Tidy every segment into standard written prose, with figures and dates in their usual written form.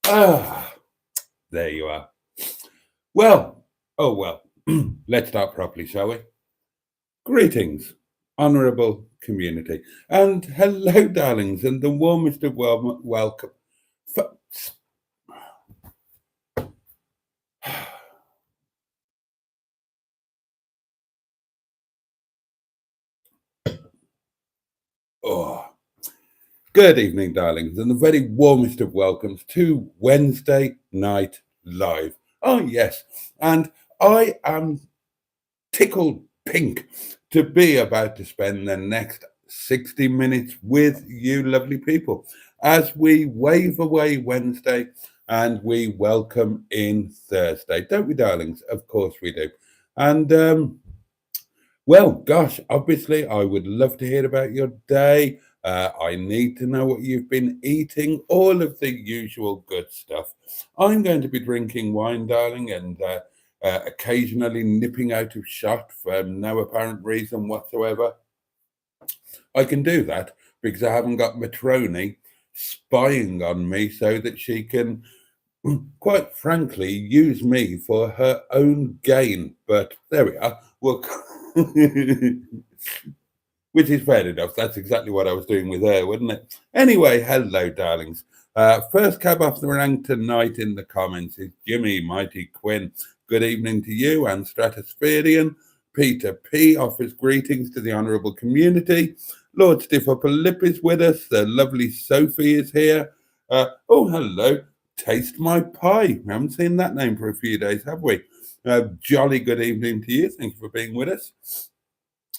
Ah, there you are. Well, oh well, let's start properly, shall we? Greetings, honourable community, and hello, darlings, and the warmest of welcome. F- Oh, good evening, darlings, and the very warmest of welcomes to Wednesday Night Live. Oh, yes, and I am tickled pink to be about to spend the next 60 minutes with you lovely people as we wave away Wednesday and we welcome in Thursday. Don't we, darlings? Of course we do. And well, gosh, obviously, I would love to hear about your day. I need to know what you've been eating, all of the usual good stuff. I'm going to be drinking wine, darling, and occasionally nipping out of shot for no apparent reason whatsoever. I can do that because I haven't got Matroni spying on me so that she can, quite frankly, use me for her own gain. But there we are. Well, which is fair enough. That's exactly what I was doing with her, wasn't it? Anyway, hello, darlings. First cab off the rank tonight in the comments is Jimmy Mighty Quinn. Good evening to you and Stratospherian. Peter P offers greetings to the honourable community. Lord Stiff Upper Lip is with us. The lovely Sophie is here. Oh, hello. Taste My Pie. We haven't seen that name for a few days, have we? Jolly good evening to you. Thank you for being with us.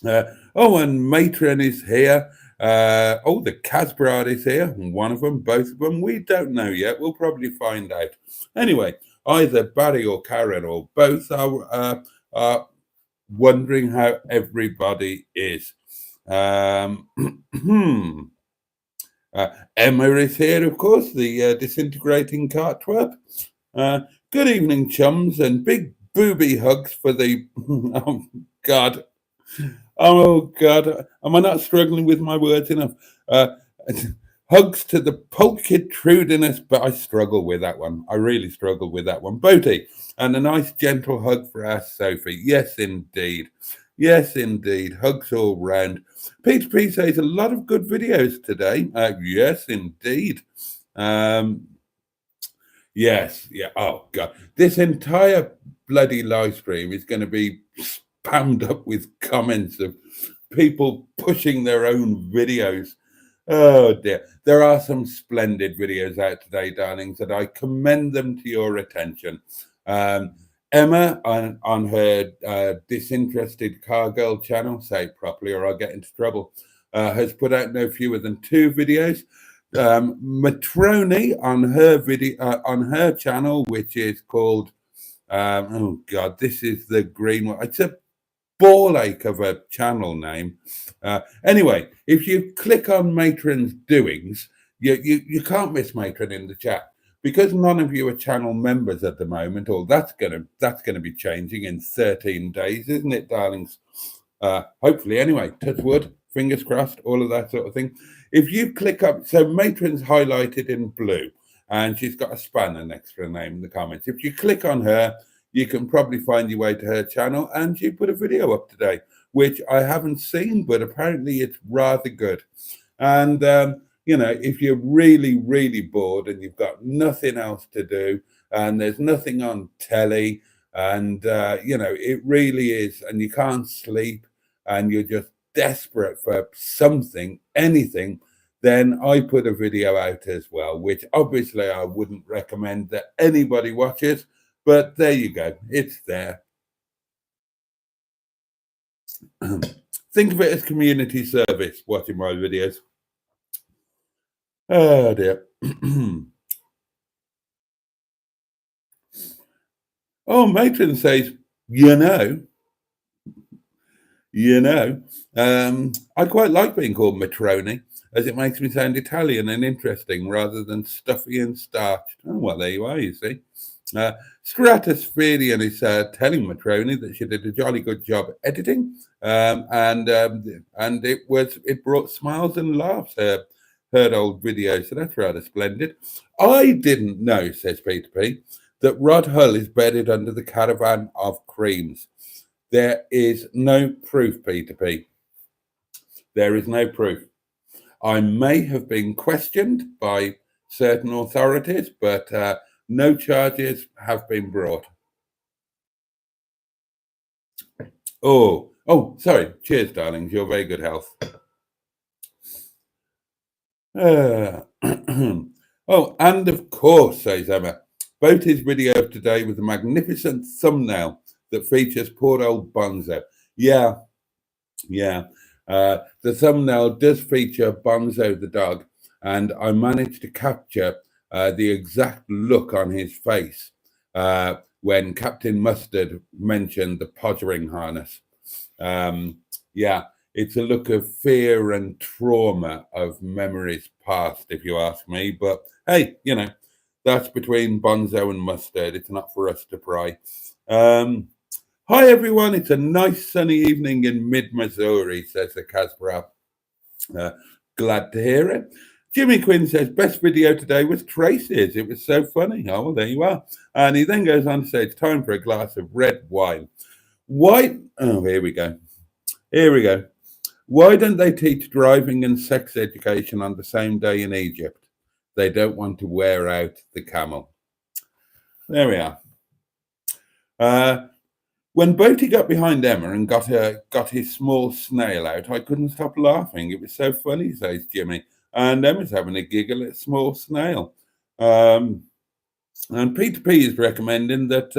And Matron is here. The Casbrad is here. One of them, both of them. We don't know yet. We'll probably find out. Anyway, either Barry or Karen or both are wondering how everybody is. Um, Emma is here, of course, the disintegrating cart twerp. Good evening, chums, and big booby hugs for the. Oh, God. Oh God, am I not struggling with my words enough? Uh, Hugs to the pulchid trudiness, but I struggle with that one. I really struggle with that one. Boaty, and a nice gentle hug for our Sophie. Yes, indeed. Yes, indeed. Hugs all round. Peter P says a lot of good videos today. Yes, indeed. Um, yes, yeah. Oh God, this entire bloody live stream is going to be spammed up with comments of people pushing their own videos. Oh dear. There are some splendid videos out today, darlings, and I commend them to your attention. Um, Emma on her disinterested car girl channel, say it properly or I'll get into trouble, has put out no fewer than two videos. Matroni on her video on her channel, which is called oh God, this is the green one. It's a ball ache of a channel name. Anyway, if you click on Matron's doings, you can't miss Matron in the chat because none of you are channel members at the moment. Or that's gonna be changing in 13 days, isn't it, darlings? Hopefully, anyway. Touch wood, fingers crossed, all of that sort of thing. If you click up, so Matron's highlighted in blue, and she's got a spanner next to her name in the comments. If you click on her, you can probably find your way to her channel, and she put a video up today, which I haven't seen, but apparently it's rather good. And if you're really, really bored and you've got nothing else to do, and there's nothing on telly, and it really is, and you can't sleep, and you're just desperate for something, anything, then I put a video out as well, which obviously I wouldn't recommend that anybody watches. But there you go. It's there. Think of it as community service, watching my videos. Oh, dear. Oh, Matron says, you know, I quite like being called Matroni, as it makes me sound Italian and interesting rather than stuffy and starched. Oh, well, there you are, you see. Stratospherian is telling Matroni that she did a jolly good job editing, and it brought smiles and laughs. heard old videos, so that's rather splendid. I didn't know, says Peter P, that Rod Hull is bedded under the caravan of creams. There is no proof, Peter P. There is no proof. I may have been questioned by certain authorities, but no charges have been brought. Sorry. Cheers, darlings. Your very good health. Uh, and of course, says Emma, Boaty's video of today with a magnificent thumbnail that features poor old Bonzo. Yeah. The thumbnail does feature Bonzo the dog, and I managed to capture the exact look on his face when Captain Mustard mentioned the podgering harness. Yeah, it's a look of fear and trauma of memories past, if you ask me. But hey, that's between Bonzo and Mustard. It's not for us to pry. Hi, everyone. It's a nice sunny evening in mid-Missouri, says the Casbah. Glad to hear it. Jimmy Quinn says, best video today was Tracy's. It was so funny. Oh, well, there you are. And he then goes on to say, it's time for a glass of red wine. Here we go. Why don't they teach driving and sex education on the same day in Egypt? They don't want to wear out the camel. There we are. When Boaty got behind Emma and got his small snail out, I couldn't stop laughing. It was so funny, says Jimmy. And Emma's having a giggle at small snail. And Peter P is recommending that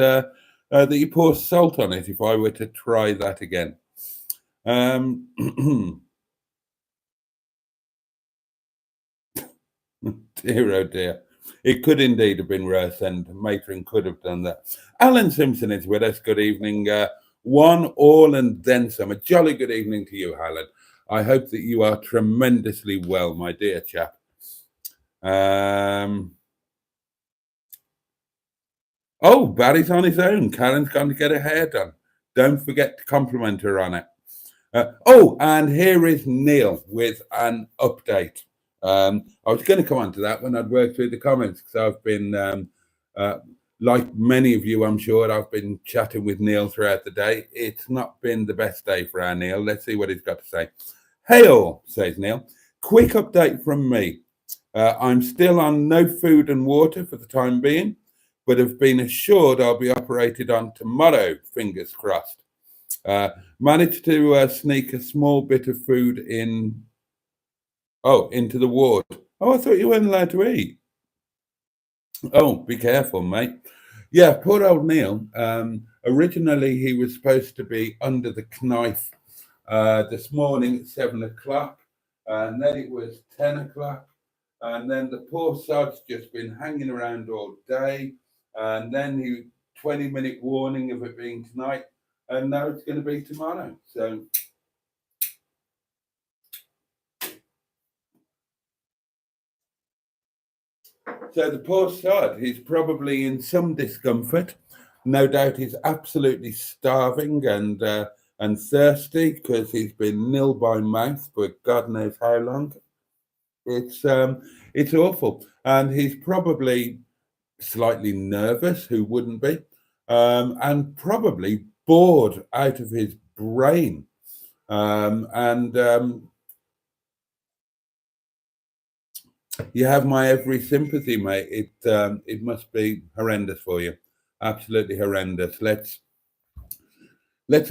that you pour salt on it if I were to try that again. Dear, oh dear. It could indeed have been worse, and Matron could have done that. Alan Simpson is with us. Good evening. One, all, and then some. A jolly good evening to you, Alan. I hope that you are tremendously well, my dear chap. Barry's on his own. Karen's gone to get her hair done. Don't forget to compliment her on it. And here is Neil with an update. I was going to come on to that when I'd worked through the comments, because I've been, like many of you, I'm sure, I've been chatting with Neil throughout the day. It's not been the best day for our Neil. Let's see what he's got to say. Hey all, says Neil. Quick update from me. I'm still on no food and water for the time being, but have been assured I'll be operated on tomorrow, fingers crossed. Managed to sneak a small bit of food into the ward. I thought you weren't allowed to eat. Be careful, mate. Yeah, poor old Neil. Originally, he was supposed to be under the knife this morning at 7 o'clock, and then it was 10 o'clock, and then the poor sod's just been hanging around all day, and then 20-minute warning of it being tonight, and now it's going to be tomorrow. So the poor sod, he's probably in some discomfort. No doubt he's absolutely starving and thirsty, because he's been nil by mouth for God knows how long. It's awful, and he's probably slightly nervous. Who wouldn't be? And probably bored out of his brain. You have my every sympathy, mate. It must be horrendous for you, absolutely horrendous. Let's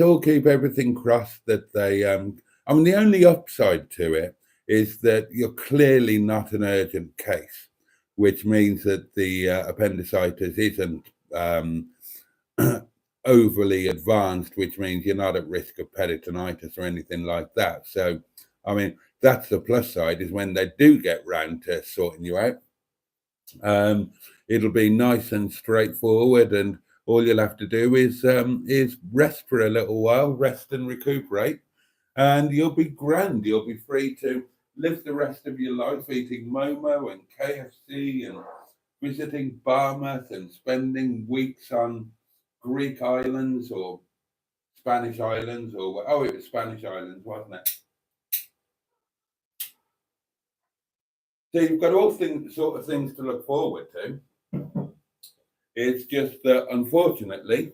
all keep everything crossed that they. The only upside to it is that you're clearly not an urgent case, which means that the appendicitis isn't overly advanced, which means you're not at risk of peritonitis or anything like that. So, that's the plus side, is when they do get round to sorting you out. It'll be nice and straightforward, and all you'll have to do is rest for a little while, rest and recuperate, and you'll be grand. You'll be free to live the rest of your life eating Momo and KFC and visiting Barmouth and spending weeks on Greek islands or Spanish islands, or it was Spanish islands, wasn't it? So you've got all sort of things to look forward to. It's just that, unfortunately,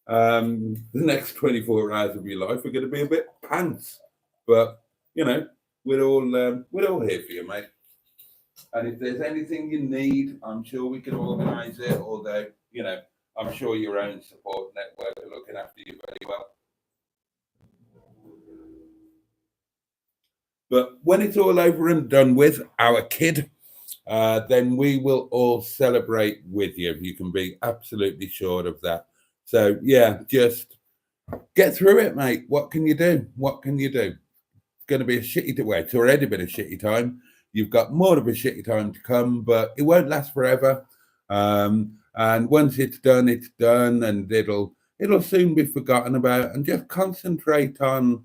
the next 24 hours of your life are going to be a bit pants. But you know, we're all here for you, mate. And if there's anything you need, I'm sure we can organise it. Although, I'm sure your own support network are looking after you very well. But when it's all over and done with, our kid, then we will all celebrate with you. You can be absolutely sure of that. So, yeah, just get through it, mate. What can you do? What can you do? It's going to be a shitty day. Well, it's already been a shitty time. You've got more of a shitty time to come, but it won't last forever. And once it's done, and it'll soon be forgotten about. And just concentrate on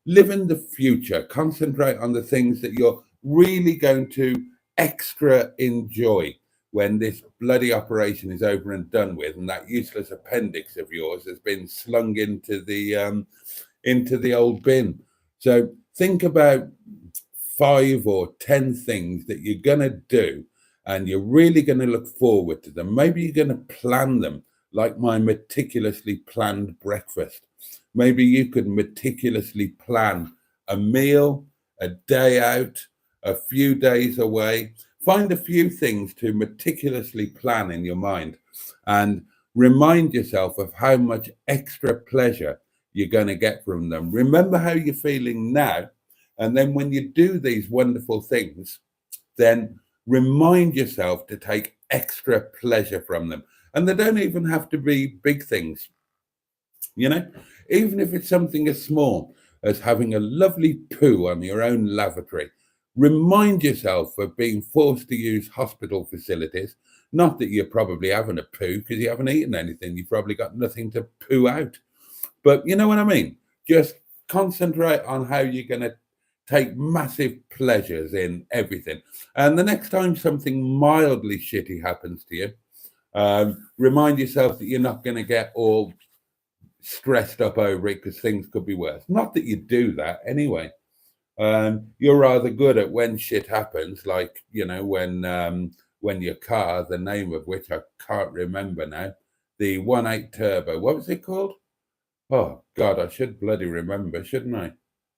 live in the future. Concentrate on the things that you're really going to extra enjoy when this bloody operation is over and done with, and that useless appendix of yours has been slung into the old bin. So think about 5 or 10 things that you're going to do, and you're really going to look forward to them. Maybe you're going to plan them, like my meticulously planned breakfast. Maybe you could meticulously plan a meal, a day out, a few days away. Find a few things to meticulously plan in your mind and remind yourself of how much extra pleasure you're going to get from them. Remember how you're feeling now. And then when you do these wonderful things, then remind yourself to take extra pleasure from them. And they don't even have to be big things. Even if it's something as small as having a lovely poo on your own lavatory, remind yourself of being forced to use hospital facilities. Not that you're probably having a poo because you haven't eaten anything, you've probably got nothing to poo out. But you know what I mean? Just concentrate on how you're going to take massive pleasures in everything. And the next time something mildly shitty happens to you, remind yourself that you're not going to get all stressed up over it because things could be worse. Not that you do that anyway. You're rather good at when shit happens, like when your car, the name of which I can't remember now, the 1.8 turbo, what was it called? Oh God, I should bloody remember, shouldn't I?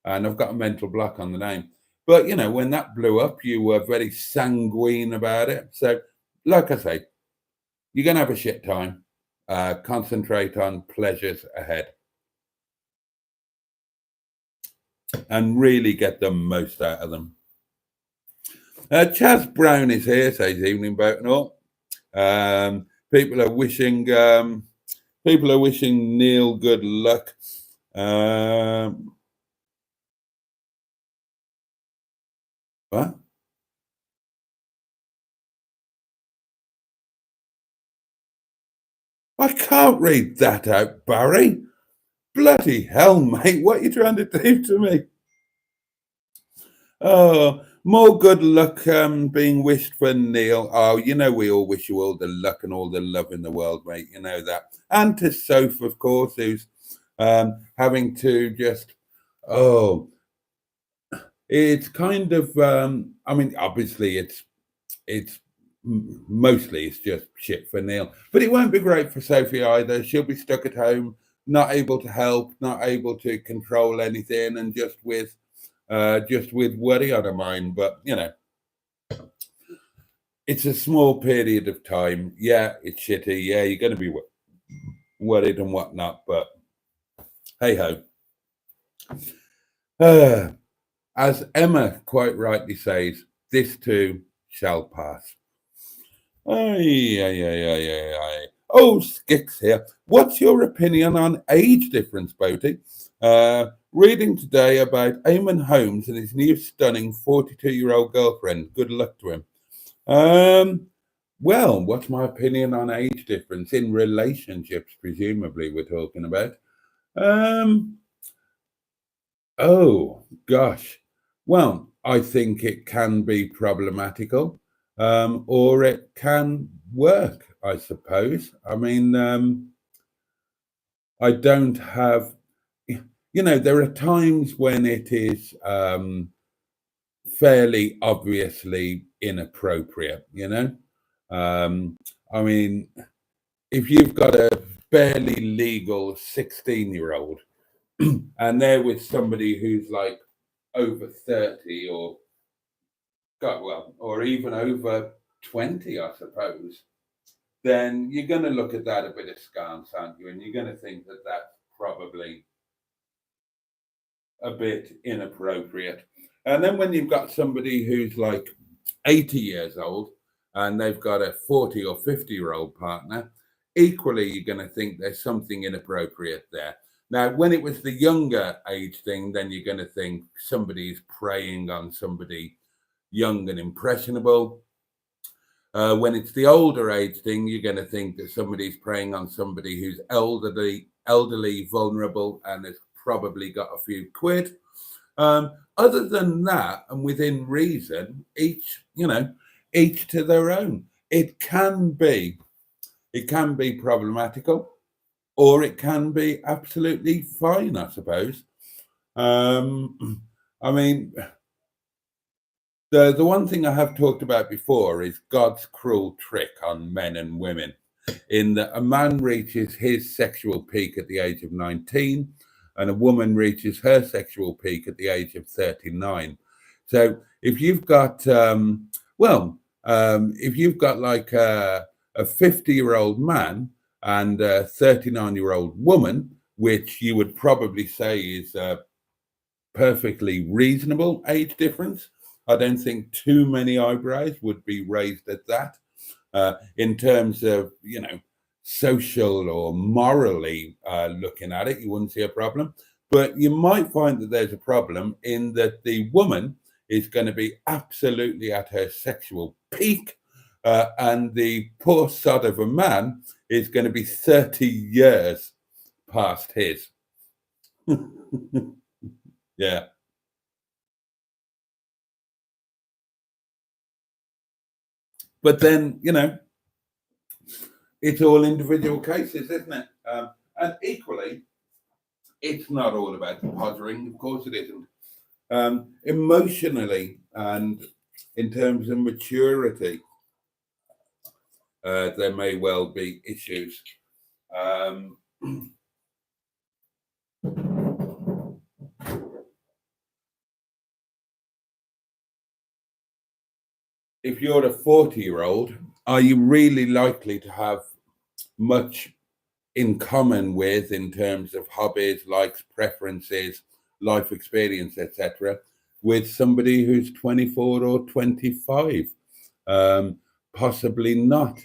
And I've got a mental block on the name. But when that blew up, you were very sanguine about it. So, like I say, you're gonna have a shit time. Concentrate on pleasures ahead and really get the most out of them. Chaz Brown is here, says evening boat and all. People are wishing Neil good luck. What? I can't read that out, Barry. Bloody hell, mate. What are you trying to do to me? Oh, more good luck being wished for Neil. Oh, we all wish you all the luck and all the love in the world, mate. You know that. And to Soph, of course, who's having to just, it's kind of, obviously it's mostly it's just shit for Neil, but it won't be great for Sophie either. She'll be stuck at home, not able to help, not able to control anything, and just with worry on her mind. But it's a small period of time. Yeah, it's shitty. Yeah, you're going to be worried and whatnot. But hey ho. As Emma quite rightly says, this too shall pass. Aye. Oh, Skix here. What's your opinion on age difference, Boaty? Reading today about Eamon Holmes and his new stunning 42-year-old girlfriend. Good luck to him. Well, what's my opinion on age difference in relationships? Presumably, we're talking about. Oh gosh. Well, I think it can be problematical, or it can work, I suppose. I mean, I don't have, there are times when it is fairly obviously inappropriate, you know? Um, I mean, if you've got a barely legal 16-year-old and they're with somebody who's like over 30 or God, well, or even over 20, I suppose, then you're going to look at that a bit askance, aren't you? And you're going to think that that's probably a bit inappropriate. And then when you've got somebody who's like 80 years old and they've got a 40 or 50-year-old partner, equally, you're going to think there's something inappropriate there. Now, when it was the younger age thing, then you're going to think somebody's preying on somebody young and impressionable. When it's the older age thing, you're going to think that somebody's preying on somebody who's elderly, vulnerable, and has probably got a few quid. Other than that, and within reason, each to their own. It can be problematical, or it can be absolutely fine, I suppose. I mean, the one thing I have talked about before is God's cruel trick on men and women, in that a man reaches his sexual peak at the age of 19 and a woman reaches her sexual peak at the age of 39. So if you've got, if you've got like a 50-year-old man and a 39-year-old woman, which you would probably say is a perfectly reasonable age difference, I don't think too many eyebrows would be raised at that. In terms of, social or morally looking at it, you wouldn't see a problem. But you might find that there's a problem in that the woman is going to be absolutely at her sexual peak, and the poor sod of a man is going to be 30 years past his. Yeah. But then, it's all individual cases, isn't it? And equally, it's not all about the pottering. Of course, it isn't. Emotionally and in terms of maturity, there may well be issues. If you're a 40-year-old, are you really likely to have much in common with in terms of hobbies, likes, preferences, life experience, etc., with somebody who's 24 or 25? Possibly not.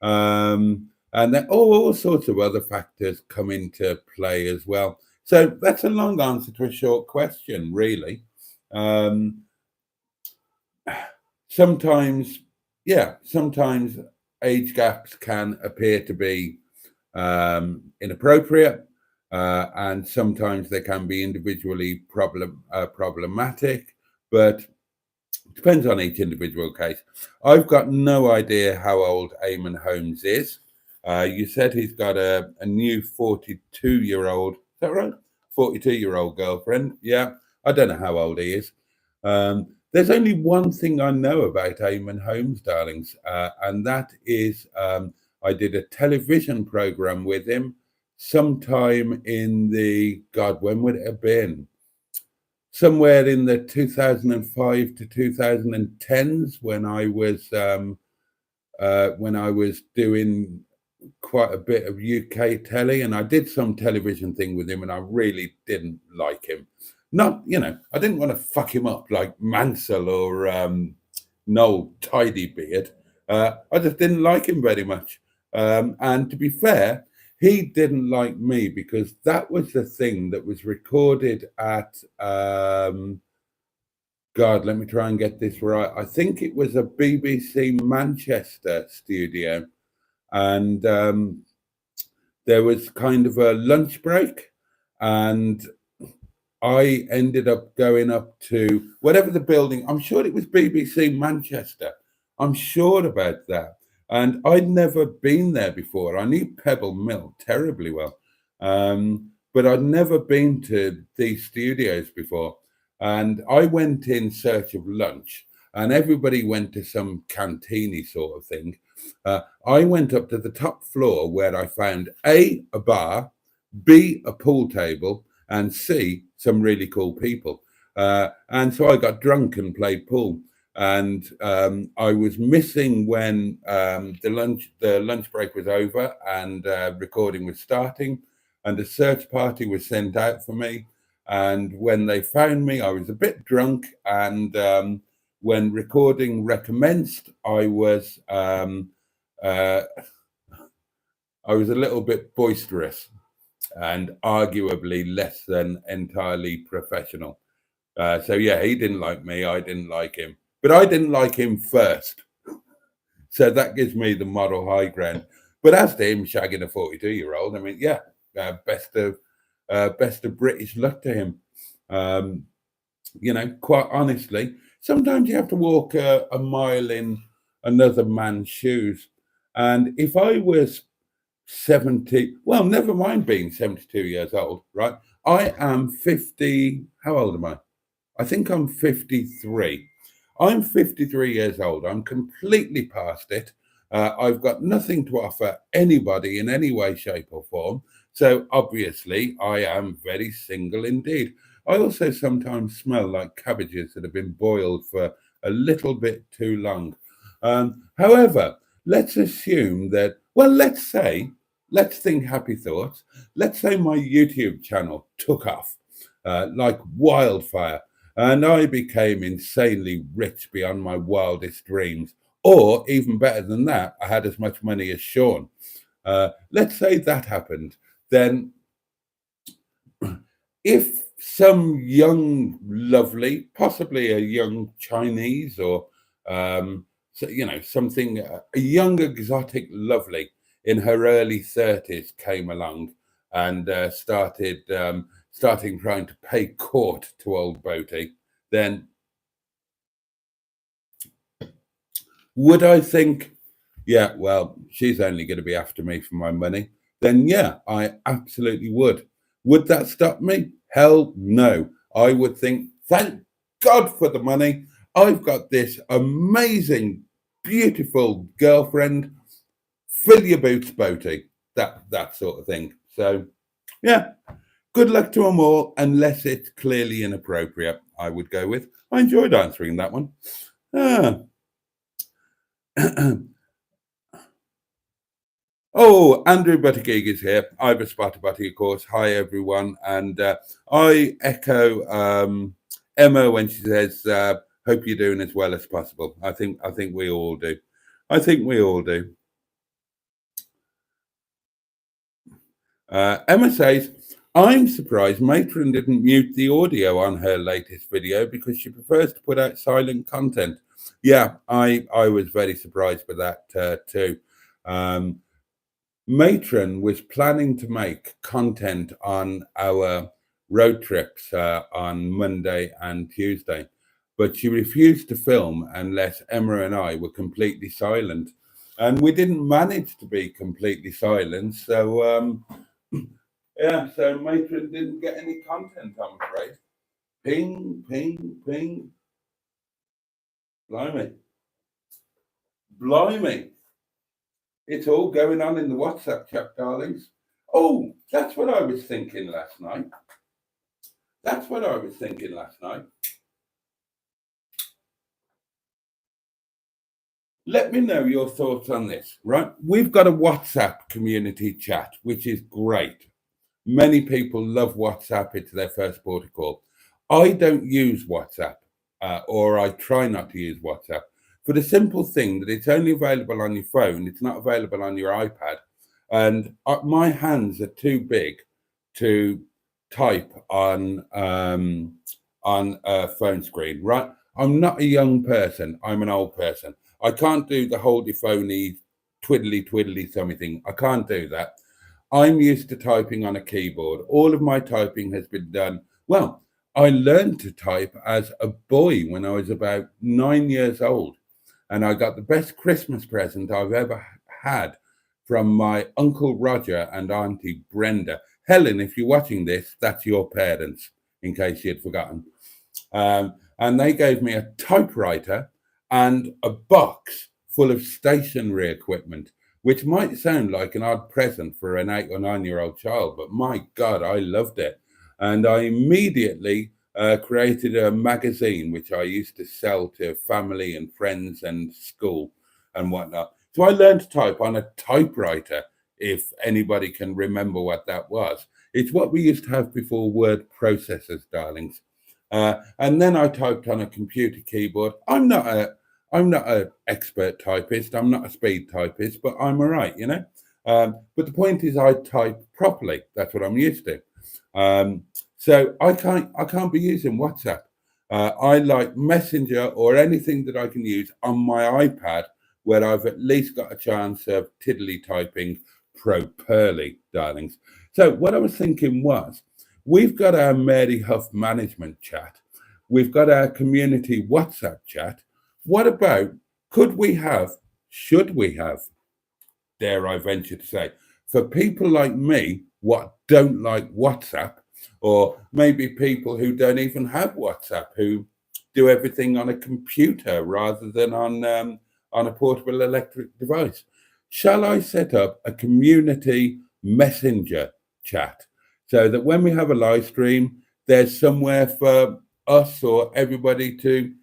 And then all sorts of other factors come into play as well. So that's a long answer to a short question, really. Sometimes age gaps can appear to be inappropriate, and sometimes they can be individually problematic, but it depends on each individual case. I've got no idea how old Eamon Holmes is. You said he's got a new 42-year-old, is that right? 42-year-old girlfriend. Yeah, I don't know how old he is. There's only one thing I know about Eamon Holmes, darlings, and that is I did a television program with him sometime in when would it have been? Somewhere in the 2005 to 2010s, when I was doing quite a bit of UK telly, and I did some television thing with him, and I really didn't like him. Not, I didn't want to fuck him up like Mansell or Noel Tidybeard. I just didn't like him very much. And to be fair, he didn't like me because that was the thing that was recorded at, God, let me try and get this right. I think it was a BBC Manchester studio. And there was kind of a lunch break, and I ended up going up to whatever the building, I'm sure it was BBC Manchester. I'm sure about that. And I'd never been there before. I knew Pebble Mill terribly well, but I'd never been to these studios before. and I went in search of lunch, and everybody went to some canteeny sort of thing. I went up to the top floor where I found a bar, B, a pool table, and C, some really cool people. And so I got drunk and played pool. And I was missing when the lunch break was over and recording was starting, and a search party was sent out for me. And when they found me, I was a bit drunk, and when recording recommenced, uh, I was a little bit boisterous and arguably less than entirely professional. So yeah, he didn't like me. I didn't like him, but I didn't like him first. So that gives me the moral high ground. But as to him shagging a 42-year-old, I mean, yeah, best of British luck to him. Um, quite honestly, sometimes you have to walk a mile in another man's shoes. And if I was 70, well, never mind being 72 years old, right? I am 50. How old am I? I think I'm 53. I'm 53 years old. I'm completely past it. I've got nothing to offer anybody in any way, shape, or form. So obviously, I am very single indeed. I also sometimes smell like cabbages that have been boiled for a little bit too long. However, let's assume that, well, let's think happy thoughts. Let's say my YouTube channel took off like wildfire, and I became insanely rich beyond my wildest dreams. Or even better than that, I had as much money as Sean. Let's say that happened. Then, if some young, lovely, possibly a young Chinese or, something, a young, exotic, lovely in her early 30s came along and starting trying to pay court to old Boaty, then would I think, yeah, well, she's only going to be after me for my money? Then, yeah, I absolutely would. Would that stop me? Hell no. I would think, thank God for the money. I've got this amazing, beautiful girlfriend. Fill your boots, Boaty. That sort of thing. So, yeah, good luck to them all, unless it's clearly inappropriate, I would go with. I enjoyed answering that one. Ah. Oh, Andrew Buttigieg is here. Ivor Spotter Butty, of course. Hi, everyone. And I echo Emma when she says, hope you're doing as well as possible. I think we all do. I think we all do. Emma says, I'm surprised Matron didn't mute the audio on her latest video because she prefers to put out silent content. Yeah, I was very surprised by that too. Matron was planning to make content on our road trips on Monday and Tuesday, but she refused to film unless Emma and I were completely silent. And we didn't manage to be completely silent. So, yeah, so Matron didn't get any content, I'm afraid. Ping, ping, ping. Blimey. Blimey. It's all going on in the WhatsApp chat, darlings. Oh, that's what I was thinking last night. That's what I was thinking last night. Let me know your thoughts on this, right? We've got a WhatsApp community chat, which is great. Many people love WhatsApp. It's their first port of call. I don't use WhatsApp, or I try not to use WhatsApp, for the simple thing that it's only available on your phone. It's not available on your iPad. And my hands are too big to type on a phone screen, right? I'm not a young person. I'm an old person. I can't do the holdy phony, twiddly twiddly something. I can't do that. I'm used to typing on a keyboard. All of my typing has been done. Well, I learned to type as a boy when I was about 9 years old. And I got the best Christmas present I've ever had from my Uncle Roger and Auntie Brenda. Helen, if you're watching this, that's your parents, in case you'd forgotten. And they gave me a typewriter and a box full of stationery equipment, which might sound like an odd present for an 8 or 9 year old child, but my God, I loved it. And I immediately created a magazine which I used to sell to family and friends and school and whatnot. So I learned to type on a typewriter, if anybody can remember what that was. It's what we used to have before word processors, darlings. And then I typed on a computer keyboard. I'm not an expert typist. I'm not a speed typist, but I'm all right, you know. But the point is, I type properly. That's what I'm used to. Um, so I can't be using WhatsApp. I like Messenger or anything that I can use on my iPad, where I've at least got a chance of tiddly typing properly, darlings. So what I was thinking was, we've got our Mary Huff management chat. We've got our community WhatsApp chat. What about, could we have, should we have, dare I venture to say, for people like me, what don't like WhatsApp, or maybe people who don't even have WhatsApp, who do everything on a computer rather than on a portable electric device. Shall I set up a community messenger chat so that when we have a live stream, there's somewhere for us or everybody to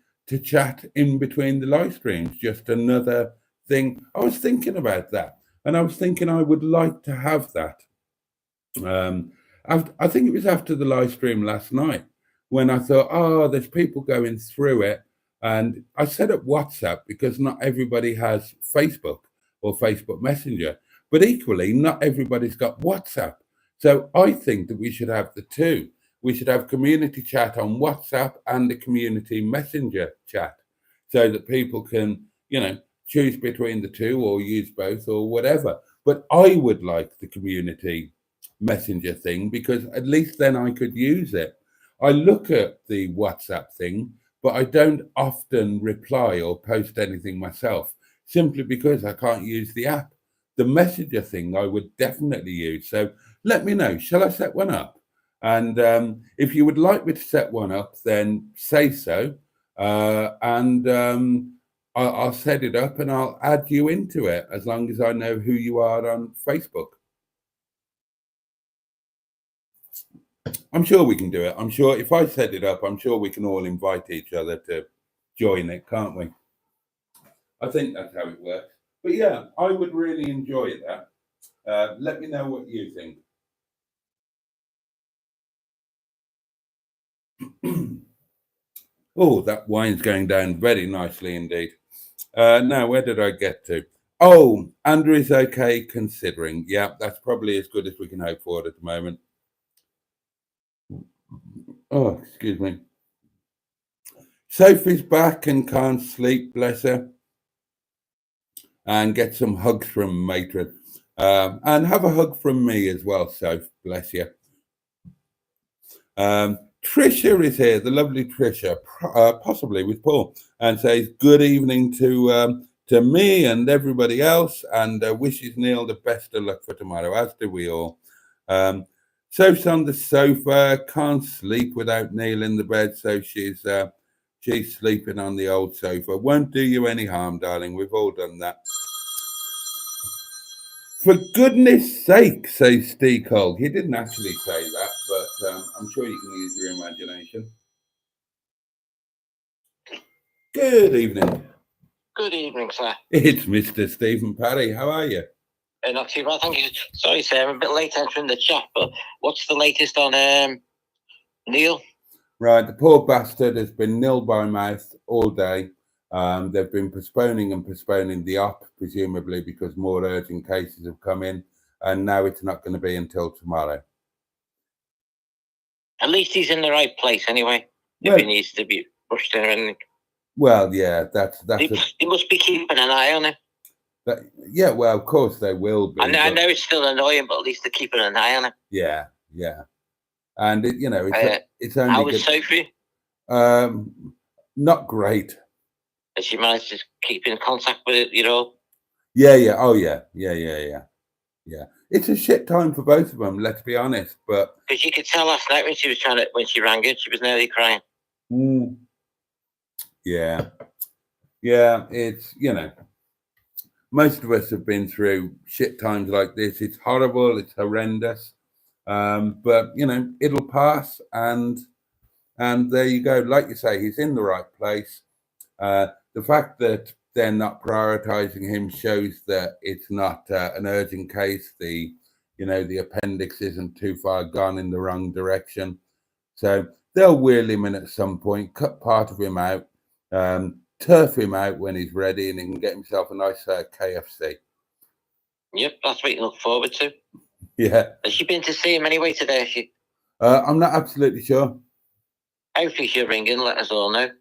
chat in between the live streams? Just another thing. I was thinking about that, and I was thinking I would like to have that. Um, I think it was after the live stream last night when I thought, oh, there's people going through it. And I set up WhatsApp because not everybody has Facebook or Facebook Messenger, but equally, not everybody's got WhatsApp. So I think that we should have the two. We should have community chat on WhatsApp and the community messenger chat so that people can, choose between the two or use both or whatever. But I would like the community messenger thing because at least then I could use it. I look at the WhatsApp thing, but I don't often reply or post anything myself simply because I can't use the app. The messenger thing I would definitely use. So let me know. Shall I set one up? And if you would like me to set one up, then say so. And I'll set it up and I'll add you into it as long as I know who you are on Facebook. I'm sure we can do it. I'm sure if I set it up, I'm sure we can all invite each other to join it, can't we? I think that's how it works. But yeah, I would really enjoy that. Let me know what you think. Oh, that wine's going down very nicely indeed. Now, where did I get to? Oh, Andrew is okay considering. Yeah, that's probably as good as we can hope for at the moment. Oh, excuse me. Sophie's back and can't sleep, bless her. And get some hugs from Matron. And have a hug from me as well, Soph, bless you. Trisha is here, the lovely Trisha, possibly with Paul, and says good evening to me and everybody else, and wishes Neil the best of luck for tomorrow, as do we all. Soph's on the sofa, can't sleep without Neil in the bed, so she's sleeping on the old sofa. Won't do you any harm, darling. We've all done that. For goodness sake, says Steve Cole. He didn't actually say that, but I'm sure you can use your imagination. Good evening. Good evening, sir. It's Mr. Stephen Parry. How are you? Not too bad, thank you. Sorry, sir, I'm a bit late entering the chat, but what's the latest on Neil? Right, the poor bastard has been nil by mouth all day. They've been postponing the op, presumably because more urgent cases have come in, and now it's not going to be until tomorrow. At least he's in the right place anyway, if he needs to be rushed in or anything. Well, yeah, that's he must be keeping an eye on him. Yeah, well, of course they will be. I know it's still annoying, but at least they're keeping an eye on him. Yeah. And it's only. How is Sophie? Not great. Has she managed to keep in contact with it, Yeah. Oh, yeah. It's a shit time for both of them. Let's be honest, but because you could tell last night when she rang in, she was nearly crying. Mm, yeah, yeah. It's most of us have been through shit times like this. It's horrible. It's horrendous. But it'll pass, and there you go. Like you say, he's in the right place. The fact that they're not prioritizing him shows that it's not an urgent case. The appendix isn't too far gone in the wrong direction. So they'll wheel him in at some point, cut part of him out, turf him out when he's ready, and he can get himself a nice KFC. Yep, that's what you look forward to. Yeah. Has she been to see him anyway today? I'm not absolutely sure. Hopefully she'll ring in, let us all know.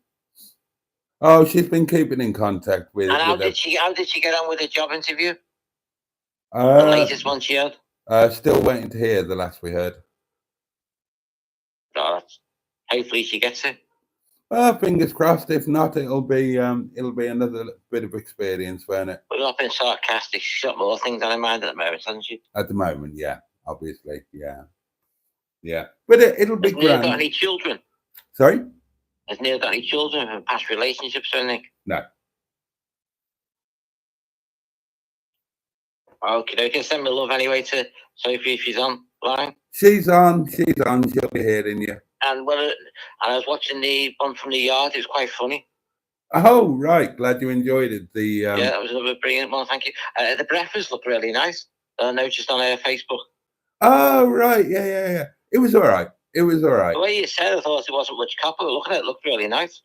Oh, she's been keeping in contact with. And how did she get on with the job interview? The latest one she had. Still waiting to hear. The last we heard. Oh, hopefully she gets it. Fingers crossed. If not, it'll be another bit of experience, won't it? We've not been sarcastic. She's got more things on her mind at the moment, hasn't she? At the moment, yeah. Obviously, yeah. But it'll be grand. Has Neil got any children? Sorry? Has Neil got any children from past relationships or anything? No. Okay. Send me love anyway to Sophie if she's online. She's on. She'll be hearing you. And I was watching the one from the yard. It was quite funny. Oh, right. Glad you enjoyed it. Yeah, that was another brilliant one. Thank you. The breakfast looked really nice. I noticed on her Facebook. Oh, right. Yeah. It was all right. The way you said, I thought it wasn't much copper. Look at it. It looked really nice.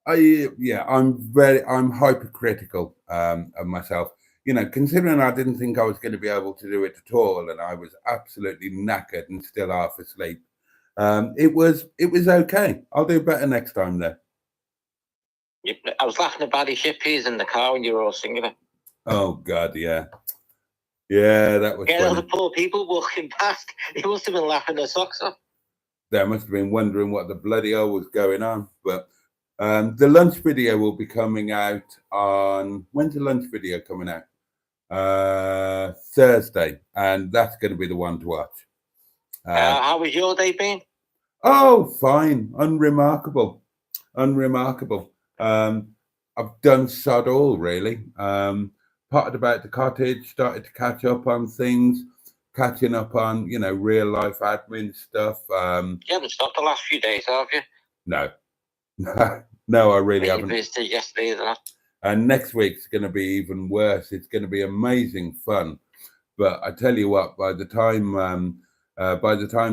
I'm hypercritical of myself. Considering I didn't think I was going to be able to do it at all, and I was absolutely knackered and still half asleep. It was okay. I'll do better next time, though. I was laughing about the shippies in the car when you were all singing it. Oh God, yeah, that was. Yeah, all the poor people walking past. He must have been laughing their socks off. They must have been wondering what the bloody hell was going on. But the lunch video will be coming out on when's the lunch video coming out? Thursday, and that's going to be the one to watch. How was your day been? Oh, fine, unremarkable. I've done sod all really. Potted about the cottage, started to catch up on things, catching up on real life admin stuff. You haven't stopped the last few days, have you? No, no, I really haven't. You visited yesterday, isn't it? And next week's going to be even worse. It's going to be amazing fun. But I tell you what, by the time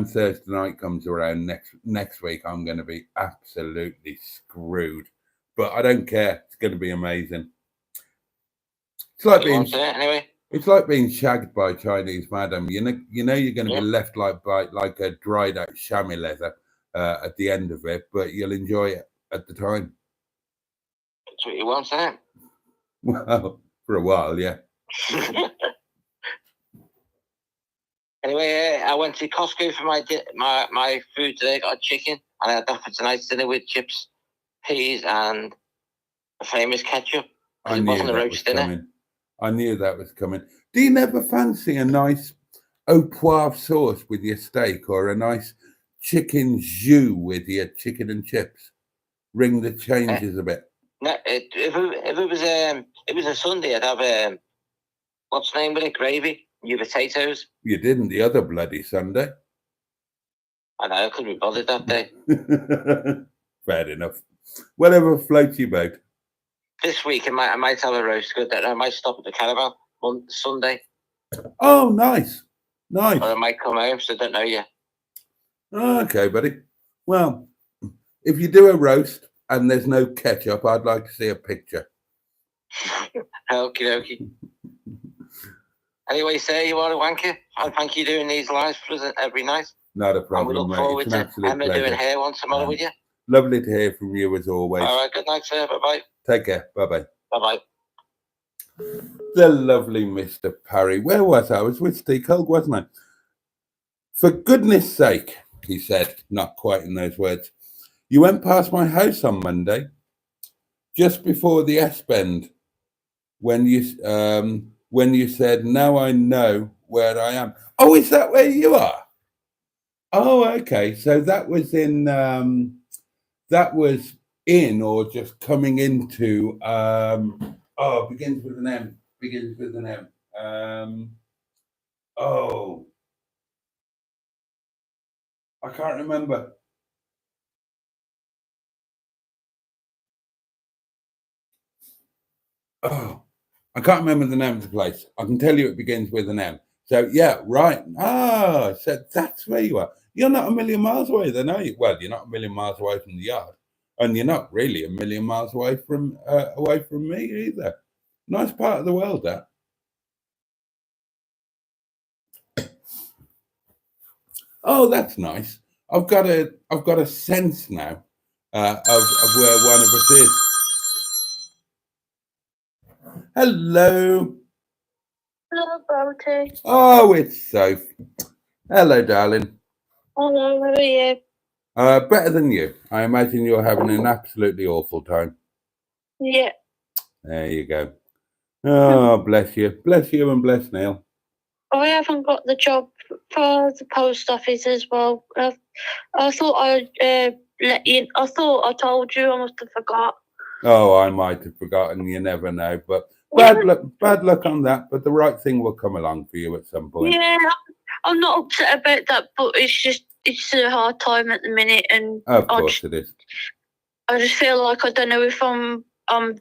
Thursday night comes around next week, I'm going to be absolutely screwed. But I don't care. It's going to be amazing. It's like It's like being shagged by a Chinese madam. You know you're going to be left like a dried out chamois leather at the end of it, but you'll enjoy it at the time. That's what you want, isn't it? Well, for a while, yeah. Anyway, I went to Costco for my food today. Got a chicken, and I had that for tonight's dinner with chips, peas, and the famous ketchup. I knew that was coming. Do you never fancy a nice au poivre sauce with your steak, or a nice chicken jus with your chicken and chips? Ring the changes a bit. No, if it was a Sunday, I'd have what's the name with it? Gravy. Your potatoes. You didn't the other bloody Sunday. I know, I couldn't be bothered that day. Fair enough. Whatever floats your boat. This week I might have a roast good. I might stop at the Caravan on Sunday. Oh, nice. Or I might come home, so I don't know yet. Okay, buddy. Well, if you do a roast and there's no ketchup, I'd like to see a picture. Okie dokie. Anyway, sir, you are a wanker. Thank you doing these lives for us every night. Not a problem, and we look forward to Emma doing hair one tomorrow with you. Lovely to hear from you as always. All right, good night, sir. Bye-bye. Take care. Bye-bye. Bye-bye. The lovely Mr. Parry. Where was I? I was with Steve Culg, wasn't I? For goodness sake, he said, not quite in those words. You went past my house on Monday, just before the S-bend, when you said, now I know where I am. Oh, is that where you are? Oh, okay. So that was in that was in or just coming into begins with an M. Begins with an M. I can't remember. I can't remember the name of the place. I can tell you it begins with an M. So yeah, right. So that's where you are. You're not a million miles away then, are you? Well, you're not a million miles away from the yard, and you're not really a million miles away from me either. Nice part of the world, that. Oh, that's nice. I've got a sense now of where one of us is. Hello. Hello, Boaty. Oh, it's Soph. Hello, darling. Hello, how are you? Better than you. I imagine you're having an absolutely awful time. Yeah. There you go. Oh, bless you. Bless you and bless Neil. I haven't got the job for the post office as well. I thought I'd let you. I thought I told you. I must have forgot. Oh, I might have forgotten. You never know. But bad luck on that. But the right thing will come along for you at some point. Yeah, I'm not upset about that, but it's a hard time at the minute, and Of course it is. I just feel like I don't know if I'm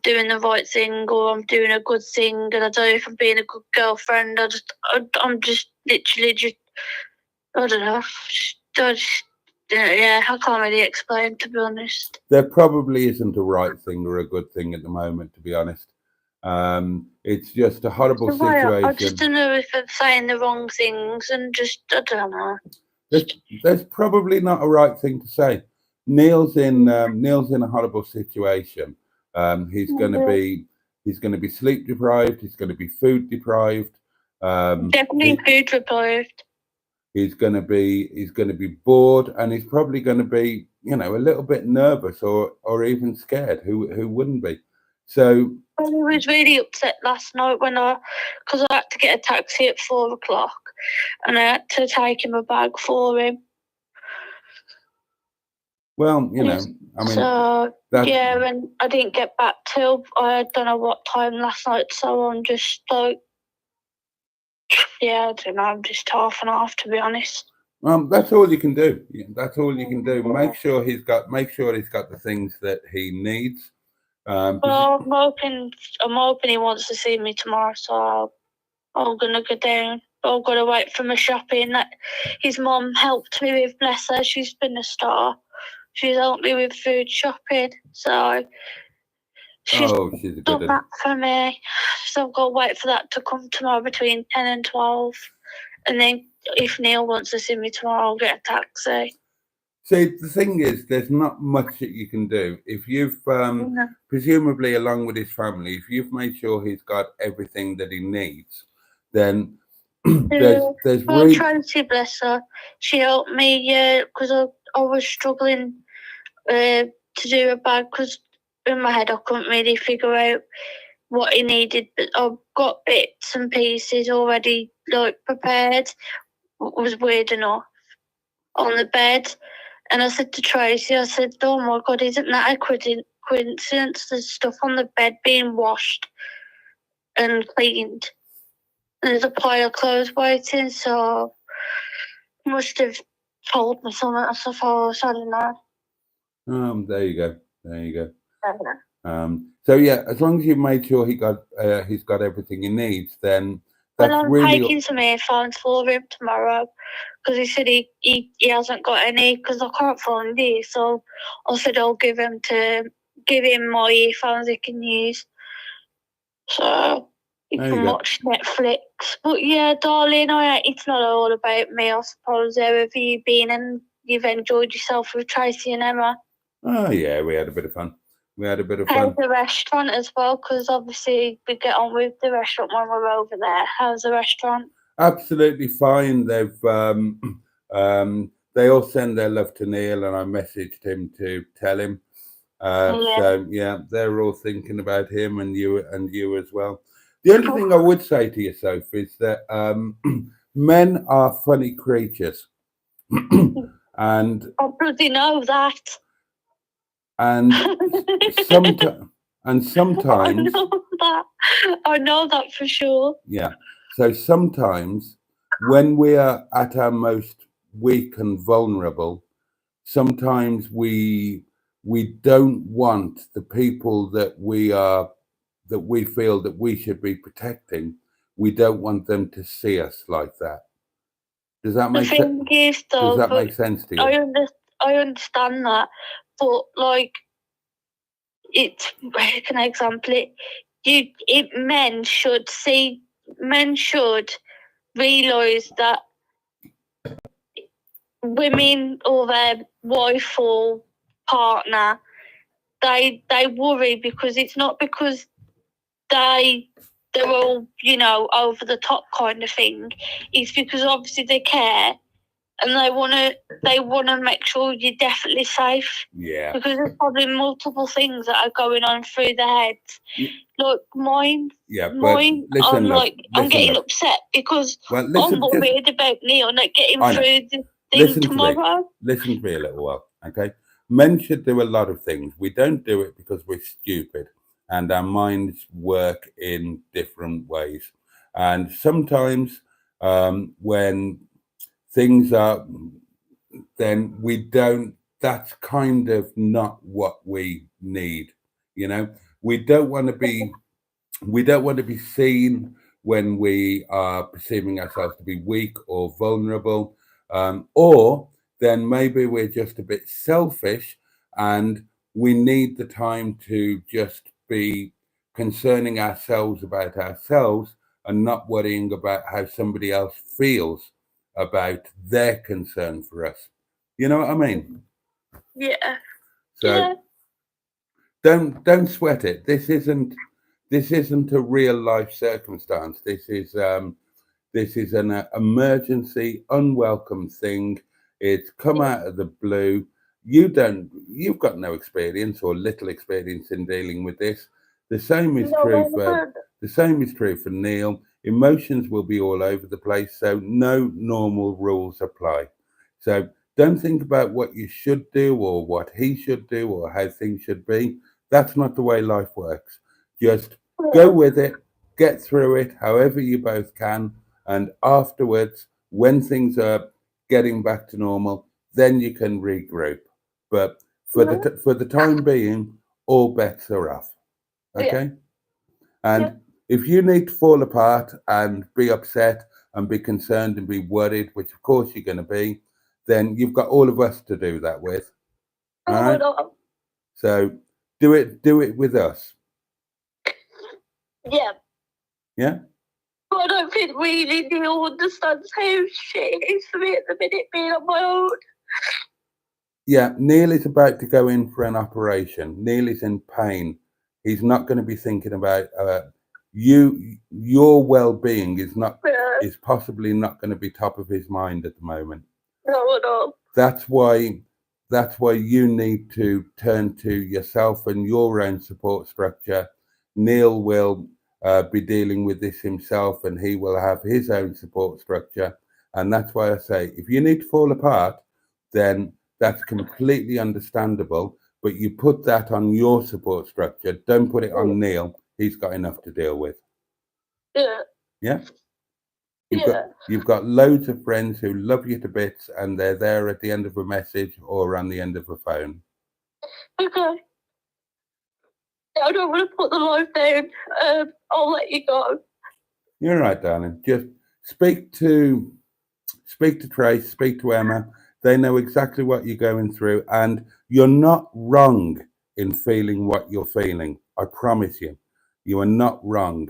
doing the right thing or I'm doing a good thing, and I don't know if I'm being a good girlfriend. I'm just literally just I don't know. Yeah, I can't really explain, to be honest. There probably isn't a right thing or a good thing at the moment, to be honest. It's just a horrible situation. I just don't know if I'm saying the wrong things, and I don't know. There's probably not a right thing to say. Neil's in a horrible situation. He's going to be sleep deprived. He's going to be food deprived. Definitely food deprived. He's going to be bored, and he's probably going to be, a little bit nervous or even scared. Who wouldn't be? So I was really upset last night because I had to get a taxi at 4:00, and I had to take him a bag for him. Well, I mean, and I didn't get back till I don't know what time last night. So I'm just like, I don't know. I'm just half and half, to be honest. That's all you can do. That's all you can do. Make sure he's got the things that he needs. Well, I'm hoping he wants to see me tomorrow, so I'm gonna go down. I've got to wait for my shopping that his mum helped me with. Bless her, she's been a star. She's helped me with food shopping, so she's done that for me. So I've got to wait for that to come tomorrow between 10 and 12, and then if Neil wants to see me tomorrow, I'll get a taxi. See, the thing is, there's not much that you can do. If you've, presumably along with his family, if you've made sure he's got everything that he needs, then there's really... Tracy, bless her, she helped me because I was struggling to do a bag because in my head I couldn't really figure out what he needed, but I've got bits and pieces already prepared. It was weird enough on the bed. And I said to Tracy, I said, oh my God, isn't that a coincidence? There's stuff on the bed being washed and cleaned. And there's a pile of clothes waiting, so must have told me something, I suppose. I don't know. There you go. So yeah, as long as you've made sure he's got everything he needs, then that's I'm taking some earphones for him tomorrow because he said he hasn't got any because I can't find these. So I said I'll give him my earphones he can use. So he can watch Netflix. But yeah, darling, it's not all about me, I suppose. How have you been and you've enjoyed yourself with Tracy and Emma? Oh yeah, we had a bit of fun. How's the restaurant as well? Because obviously we get on with the restaurant when we're over there. How's the restaurant? Absolutely fine. They've they all send their love to Neil, and I messaged him to tell him. So yeah, they're all thinking about him and you as well. The only thing I would say to you, Sophie, is that men are funny creatures, and I bloody know that. and sometimes, and sometimes, I know that for sure. yeah. So sometimes, when we are at our most weak and vulnerable, sometimes we don't want the people that we feel that we should be protecting. We don't want them to see us like that. Does that The make sense? thing is, Does though, that but make sense to I you? I understand that, but like, it's how can I example it? Men should realise that women or their wife or partner, they worry because it's not because they're all, over the top kind of thing. It's because obviously they care and they wanna make sure you're definitely safe. Yeah. Because there's probably multiple things that are going on through their heads. Like mine, Yeah, but listen, love. I'm Listen, getting love. upset because Well, I'm listen, just worried about Neil not getting I know. through the thing Listen to me. tomorrow. Listen to me a little while, okay? Men should do a lot of things. We don't do it because we're stupid, and our minds work in different ways. And sometimes, when things are, then we don't. That's kind of not what we need. You know, we don't want to be we don't want to be seen when we are perceiving ourselves to be weak or vulnerable, or then maybe we're just a bit selfish and we need the time to just be concerning ourselves about ourselves and not worrying about how somebody else feels about their concern for us. You know what I mean? Yeah. So Yeah. don't sweat it. This isn't a real life circumstance. This is an emergency, unwelcome thing. It's come out of the blue. You've got no experience or little experience in dealing with this. The same is true for the same is true for Neil. Emotions will be all over the place, so no normal rules apply. So don't think about what you should do or what he should do or how things should be. That's not the way life works. Just go with it, get through it however you both can, and afterwards, when things are getting back to normal, then you can regroup. But for the time being, all bets are off. Okay? And if you need to fall apart and be upset and be concerned and be worried, which of course you're going to be, then you've got all of us to do that with. All right? So do it with us. Yeah. Yeah? But I don't think really Neil understands how shit it is for me at the minute being on my own. Yeah, Neil is about to go in for an operation. Neil is in pain. He's not going to be thinking about your well-being is possibly not going to be top of his mind at the moment. No. That's why you need to turn to yourself and your own support structure. Neil will be dealing with this himself, and he will have his own support structure. And that's why I say, if you need to fall apart, then that's completely understandable. But you put that on your support structure. Don't put it on Neil. He's got enough to deal with. Yeah. Yeah. You've got loads of friends who love you to bits, and they're there at the end of a message or on the end of a phone. Okay. I don't want to put the life down. I'll let you go. You're right, darling. Just speak to Trace, speak to Emma. They know exactly what you're going through, and you're not wrong in feeling what you're feeling. I promise you, you are not wrong.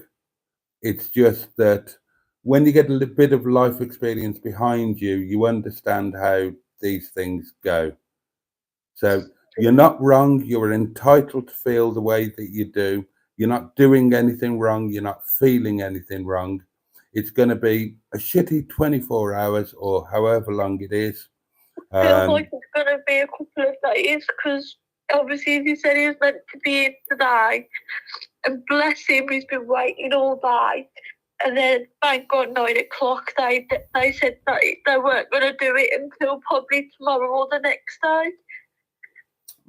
It's just that when you get a little bit of life experience behind you, you understand how these things go. So you're not wrong. You're entitled to feel the way that you do. You're not doing anything wrong. You're not feeling anything wrong. It's going to be a shitty 24 hours or however long it is. Feels like it's going to be a couple of days because obviously he said he was meant to be in today. And bless him, he's been waiting all day. And then, thank God, 9 o'clock, they said that they weren't going to do it until probably tomorrow or the next day.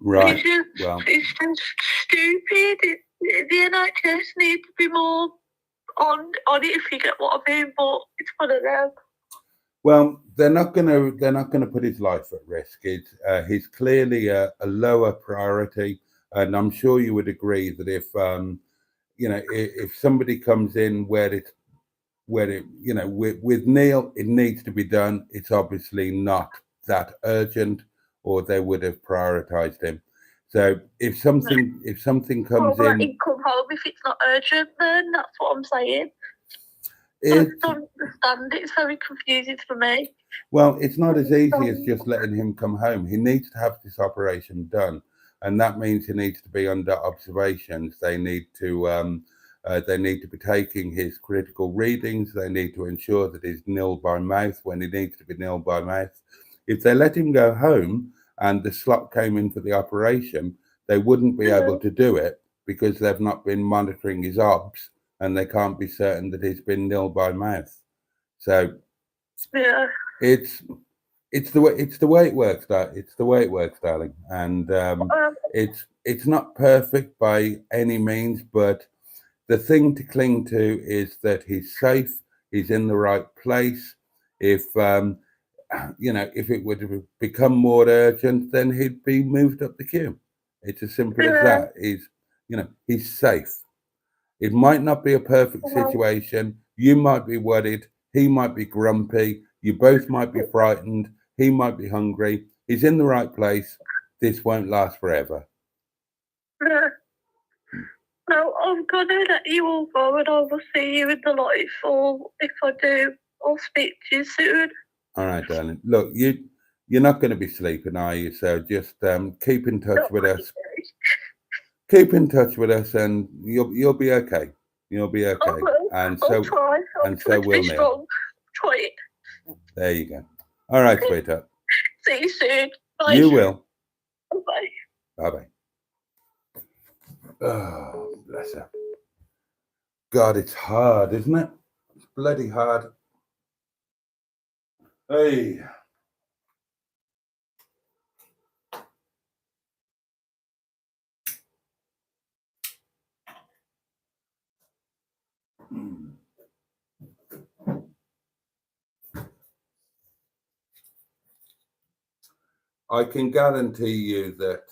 Right. It's just stupid. The NHS need to be more on it, if you get what I mean. But it's one of them. Well, they're not gonna put his life at risk. He's clearly a lower priority, and I'm sure you would agree that if if somebody comes in where it with Neil, it needs to be done. It's obviously not that urgent, or they would have prioritized him. So if something comes Well, in, let him come home if it's not urgent. Then that's what I'm saying. I it don't understand it. It's very confusing for me. well, it's not as easy as just letting him come home. He needs to have this operation done, and that means he needs to be under observations. They need to be taking his critical readings. They need to ensure that he's nil by mouth when he needs to be nil by mouth. If they let him go home and the slot came in for the operation, they wouldn't be able to do it because they've not been monitoring his obs, and they can't be certain that he's been nil by mouth. So Yeah. it's the way it works. It's the way it works, darling. And it's not perfect by any means, but the thing to cling to is that he's safe. He's in the right place. If if it would have become more urgent, then he'd be moved up the queue. It's as simple as that. He's safe. It might not be a perfect situation. You might be worried. He might be grumpy. You both might be frightened. He might be hungry. He's in the right place. This won't last forever. Yeah. No, I'm gonna let you all go, and I will see you in the life. Or if I do, I'll speak to you soon. All right, darling. Look, you're not going to be sleeping, are you? So just keep in touch with us. Keep in touch with us, and you'll be okay. You'll be okay. And so I'll try. and so will Neil. Try it. There you go. All right, sweetheart. See you soon. Bye. You will. Bye. Bye-bye. Oh, bless her. God, it's hard, isn't it? It's bloody hard. Hey. I can guarantee you that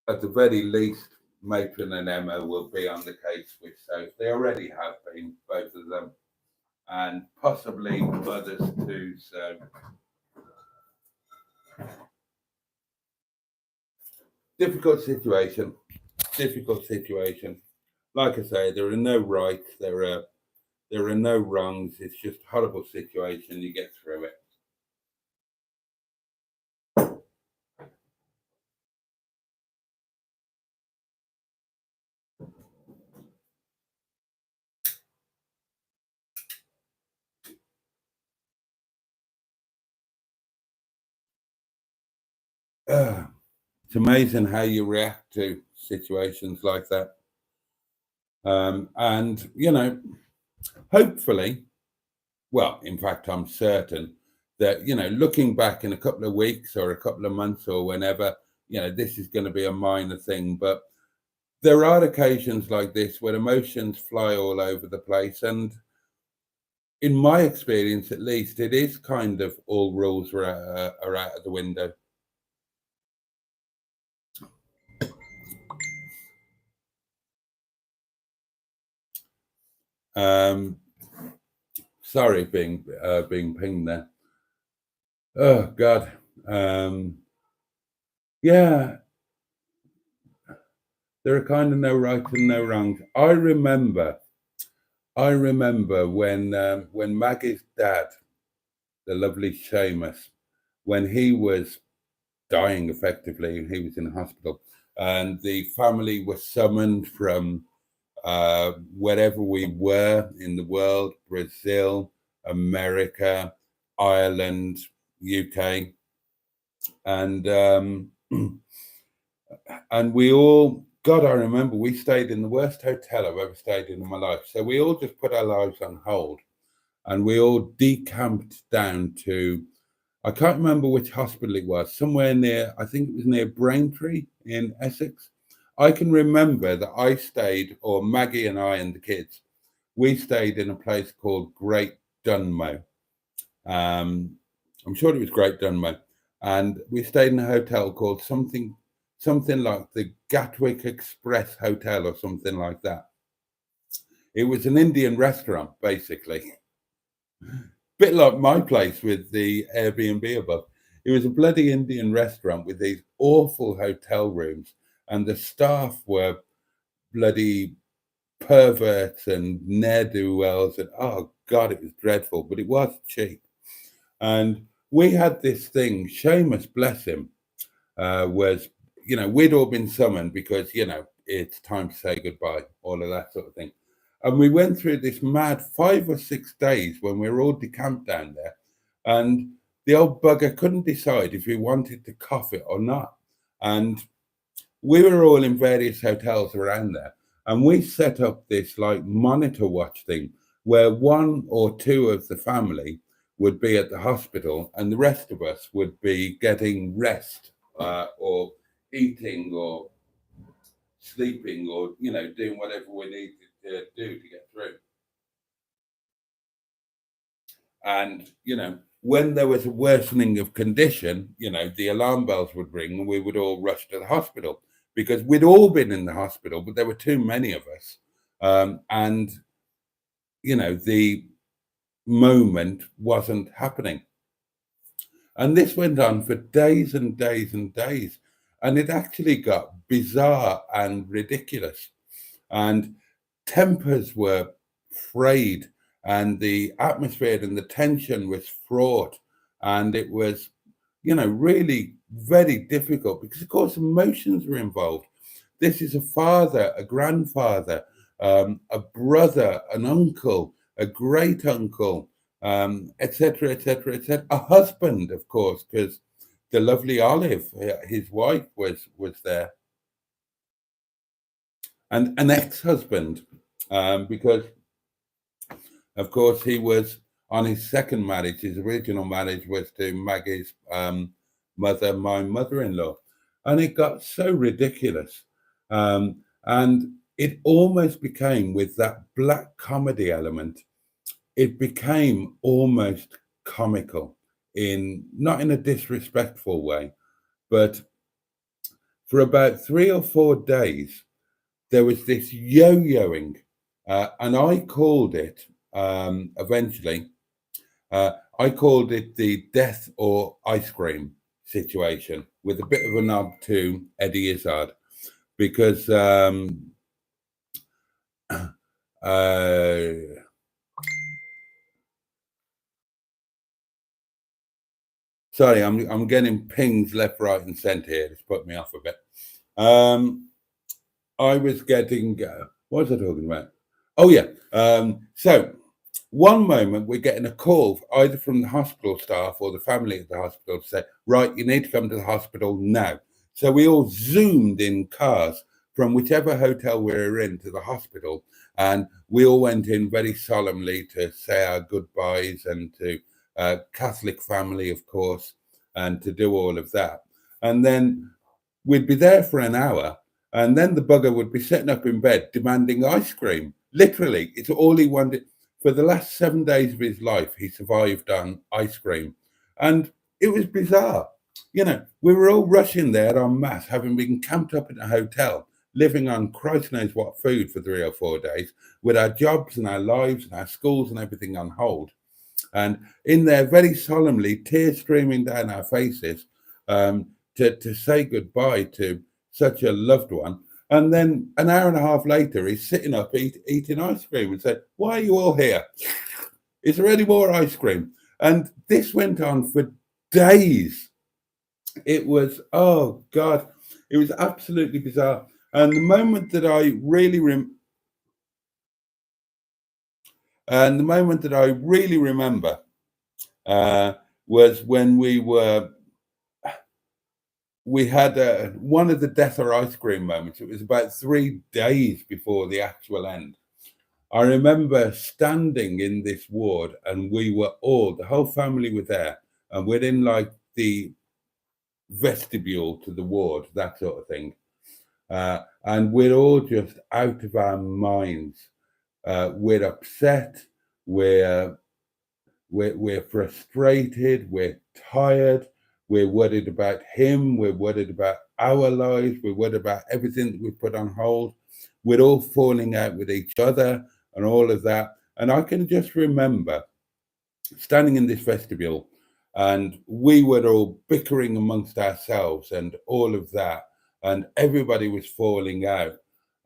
at the very least, Matron and Emma will be on the case with Soph. They already have been, both of them, and possibly others too. So difficult situation. Like I say, there are no rights. There are no wrongs. It's just a horrible situation. You get through it. It's amazing how you react to situations like that. And, hopefully, well, in fact, I'm certain that, looking back in a couple of weeks or a couple of months or whenever, this is going to be a minor thing. But there are occasions like this where emotions fly all over the place. And in my experience, at least, it is kind of all rules are out of the window. Sorry, being pinged there. Oh God. Yeah, there are kind of no rights and no wrongs. I remember when Maggie's dad, the lovely Seamus, when he was dying effectively, he was in hospital, and the family was summoned from wherever we were in the world, Brazil, America, Ireland, UK, and and we all, God, I remember we stayed in the worst hotel I've ever stayed in my life. So we all just put our lives on hold, and we all decamped down to I can't remember which hospital it was, somewhere near, I think it was near Braintree in Essex. I can remember that I stayed, or Maggie and I and the kids, we stayed in a place called Great Dunmow. I'm sure it was Great Dunmow. And we stayed in a hotel called something like the Gatwick Express Hotel or something like that. It was an Indian restaurant, basically. Bit like my place with the Airbnb above. It was a bloody Indian restaurant with these awful hotel rooms, and the staff were bloody perverts and ne'er-do-wells, and oh God, it was dreadful, but it was cheap. And we had this thing, Seamus, bless him, was, we'd all been summoned because, it's time to say goodbye, all of that sort of thing. And we went through this mad 5 or 6 days when we were all decamped down there. And the old bugger couldn't decide if he wanted to cough it or not. And we were all in various hotels around there. And we set up this like monitor watch thing where 1 or 2 of the family would be at the hospital and the rest of us would be getting rest or eating or sleeping or, doing whatever we needed to do to get through. And, when there was a worsening of condition, the alarm bells would ring and we would all rush to the hospital because we'd all been in the hospital, but there were too many of us. And, the moment wasn't happening. And this went on for days and days and days. And it actually got bizarre and ridiculous. And tempers were frayed, and the atmosphere and the tension was fraught. And it was, really very difficult because, of course, emotions were involved. This is a father, a grandfather, a brother, an uncle, a great uncle, etc., etc., etc. A husband, of course, because the lovely Olive, his wife, was there, and an ex-husband, because, of course, he was on his second marriage. His original marriage was to Maggie's mother, my mother-in-law, and it got so ridiculous, and it almost became, with that black comedy element, it became almost comical, not in a disrespectful way, but for about 3 or 4 days, there was this yo-yoing, and I called it, eventually, I called it the death or ice cream situation, with a bit of a nod to Eddie Izzard, because sorry, I'm getting pings left, right, and centre here. It's put me off a bit. I was getting, what was I talking about? Oh, yeah. So one moment we're getting a call either from the hospital staff or the family at the hospital to say, right, you need to come to the hospital now. So we all zoomed in cars from whichever hotel we were in to the hospital. And we all went in very solemnly to say our goodbyes and to Catholic family, of course, and to do all of that. And then we'd be there for an hour, and then the bugger would be sitting up in bed demanding ice cream. Literally, it's all he wanted. For the last 7 days of his life, he survived on ice cream. And it was bizarre. We were all rushing there en masse, having been camped up in a hotel, living on Christ knows what food for 3 or 4 days, with our jobs and our lives and our schools and everything on hold. And in there, very solemnly, tears streaming down our faces, to say goodbye to such a loved one. And then an hour and a half later, he's sitting up eating ice cream and said, why are you all here? Is there any more ice cream? And this went on for days. It was, oh God, it was absolutely bizarre. And the moment that I really remember was when we had one of the death or ice cream moments. It was about 3 days before the actual end. I remember standing in this ward, and we were all, the whole family were there, and we're in like the vestibule to the ward, that sort of thing. And we're all just out of our minds. We're upset. We're frustrated. We're tired. We're worried about him. We're worried about our lives. We're worried about everything that we've put on hold. We're all falling out with each other and all of that. And I can just remember standing in this vestibule, and we were all bickering amongst ourselves and all of that, and everybody was falling out.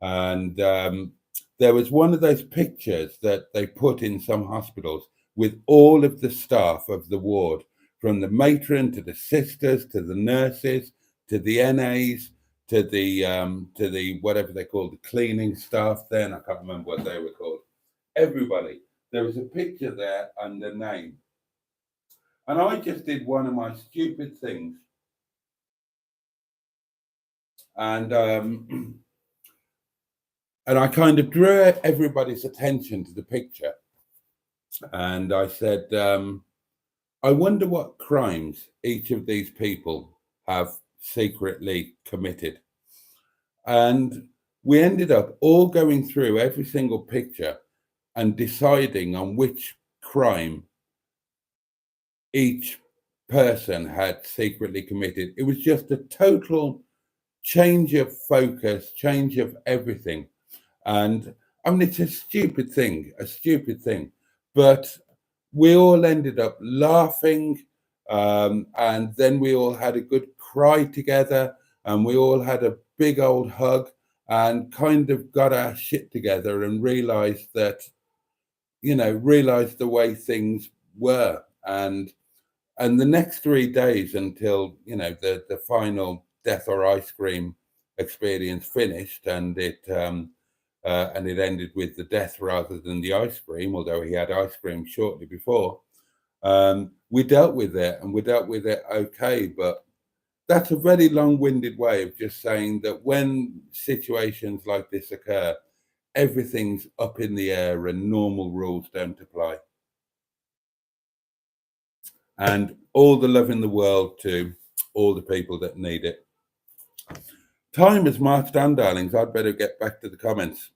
And there was one of those pictures that they put in some hospitals with all of the staff of the ward, from the matron to the sisters to the nurses to the NAs to the whatever they called, the cleaning staff then, I can't remember what they were called. Everybody. There was a picture there and a name. And I just did one of my stupid things. And I kind of drew everybody's attention to the picture. And I said, I wonder what crimes each of these people have secretly committed. And we ended up all going through every single picture and deciding on which crime each person had secretly committed. It was just a total change of focus, change of everything. And I mean, it's a stupid thing, but we all ended up laughing. And then we all had a good cry together, and we all had a big old hug and kind of got our shit together and realized that, realized the way things were. And the next 3 days until, the final death or ice cream experience finished, and it ended with the death rather than the ice cream, although he had ice cream shortly before. We dealt with it, and we dealt with it okay. But that's a very long-winded way of just saying that when situations like this occur, everything's up in the air and normal rules don't apply. And all the love in the world to all the people that need it. Time has marched on, darlings. I'd better get back to the comments.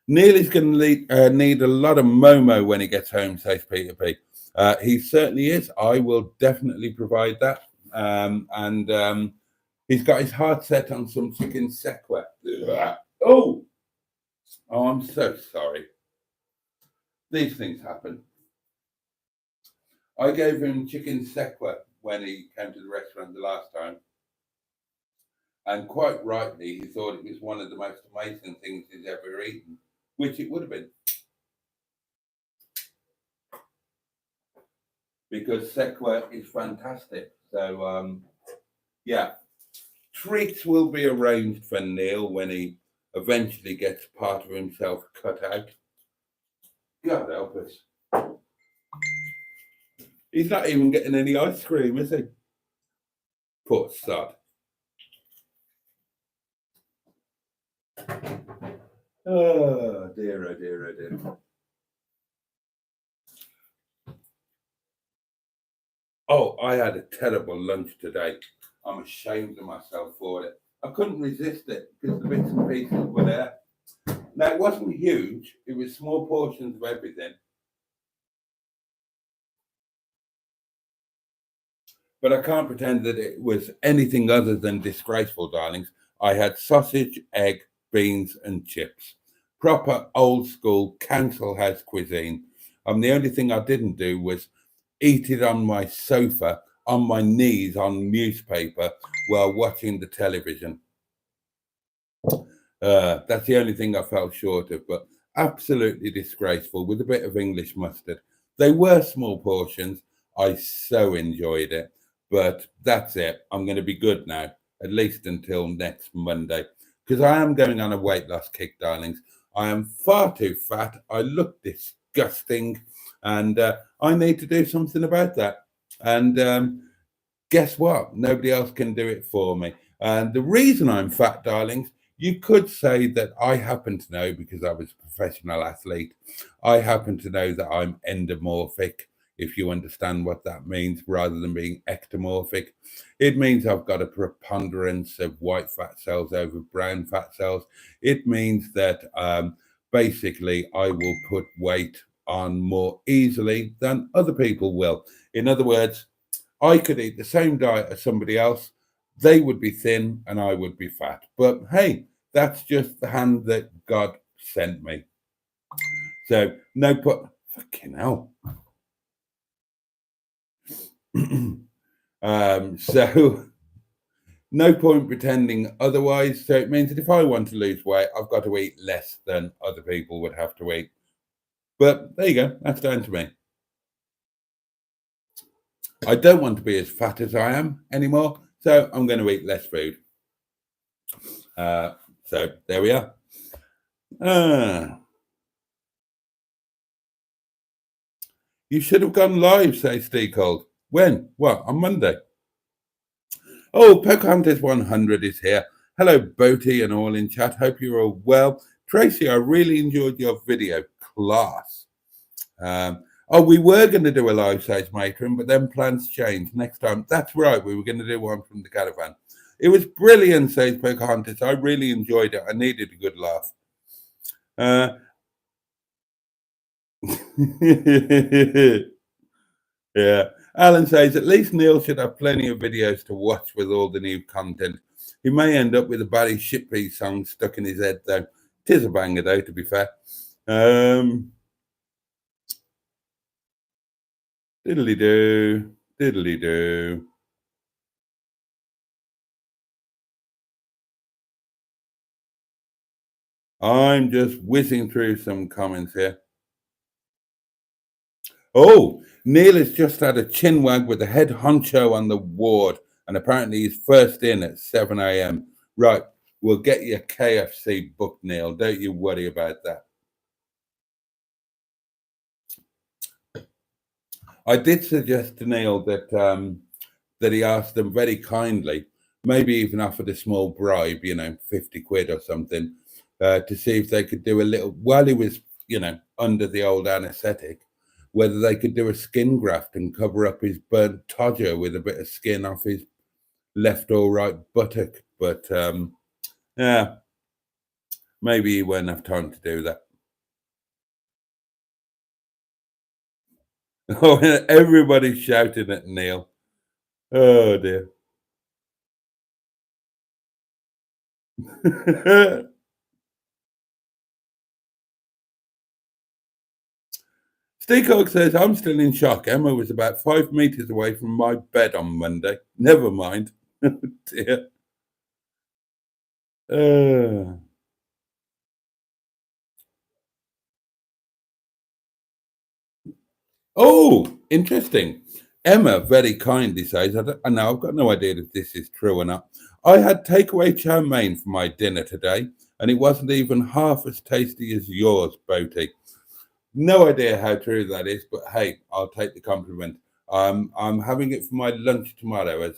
Neil is going to need a lot of Momo when he gets home, says Peter P. He certainly is. I will definitely provide that. And he's got his heart set on some chicken sequa. Oh, I'm so sorry. These things happen. I gave him chicken sequa when he came to the restaurant the last time. And quite rightly, he thought it was one of the most amazing things he's ever eaten, which it would have been. Because sequa is fantastic. So, yeah, treats will be arranged for Neil when he eventually gets part of himself cut out. God help us. He's not even getting any ice cream, is he? Poor sod. Oh dear, oh dear, oh dear. Oh, I had a terrible lunch today. I'm ashamed of myself for it. I couldn't resist it because the bits and pieces were there. Now, it wasn't huge. It was small portions of everything. But I can't pretend that it was anything other than disgraceful, darlings. I had sausage, egg, beans and chips. Proper old school council house cuisine. The only thing I didn't do was eat it on my sofa, on my knees, on newspaper, while watching the television. That's the only thing I fell short of, but absolutely disgraceful with a bit of English mustard. They were small portions. I so enjoyed it, but that's it. I'm going to be good now, at least until next Monday, because I am going on a weight loss kick, darlings. I am far too fat. I look disgusting, and I need to do something about that. And guess what? Nobody else can do it for me. And the reason I'm fat, darlings, You could say that I happen to know, because I was a professional athlete, I happen to know that I'm endomorphic, if you understand what that means, rather than being ectomorphic. It means I've got a preponderance of white fat cells over brown fat cells. It means that basically I will put weight on more easily than other people will. In other words, I could eat the same diet as somebody else. They would be thin and I would be fat. But hey, that's just the hand that God sent me. So no put fucking hell. So no point pretending otherwise. So it means that if I want to lose weight, I've got to eat less than other people would have to eat. But there you go. That's down to me. I don't want to be as fat as I am anymore, so I'm going to eat less food. So there we are. You should have gone live, says Steve Cold. When? Well, on Monday. Oh, Pocahontas 100 is here. Hello, Boaty and all in chat. Hope you're all well. Tracy, I really enjoyed your video. Class. We were going to do a life-size matron, but then plans changed. Next time. That's right. We were going to do one from the caravan. It was brilliant, says Pocahontas. I really enjoyed it. I needed a good laugh. Yeah. Alan says, at least Neil should have plenty of videos to watch with all the new content. He may end up with a Barry Shipley song stuck in his head, though. Tis a banger, though, to be fair. Diddly-doo, diddly-doo. I'm just whizzing through some comments here. Oh, Neil has just had a chin wag with the head honcho on the ward, and apparently he's first in at 7 a.m. Right, we'll get you a KFC book, Neil. Don't you worry about that. I did suggest to Neil that that he asked them very kindly, maybe even offered a small bribe, 50 quid or something, to see if they could do a little, while he was, under the old anaesthetic, whether they could do a skin graft and cover up his burnt todger with a bit of skin off his left or right buttock. But yeah, maybe he won't have time to do that. Oh, everybody's shouting at Neil. Oh dear. Steve Cook says, I'm still in shock. Emma was about 5 meters away from my bed on Monday. Never mind. Oh dear. Oh, interesting. Emma very kindly says, I know I've got no idea if this is true or not. I had takeaway chow mein for my dinner today, and it wasn't even half as tasty as yours, Boaty. No idea how true that is, but hey, I'll take the compliment. I'm having it for my lunch tomorrow as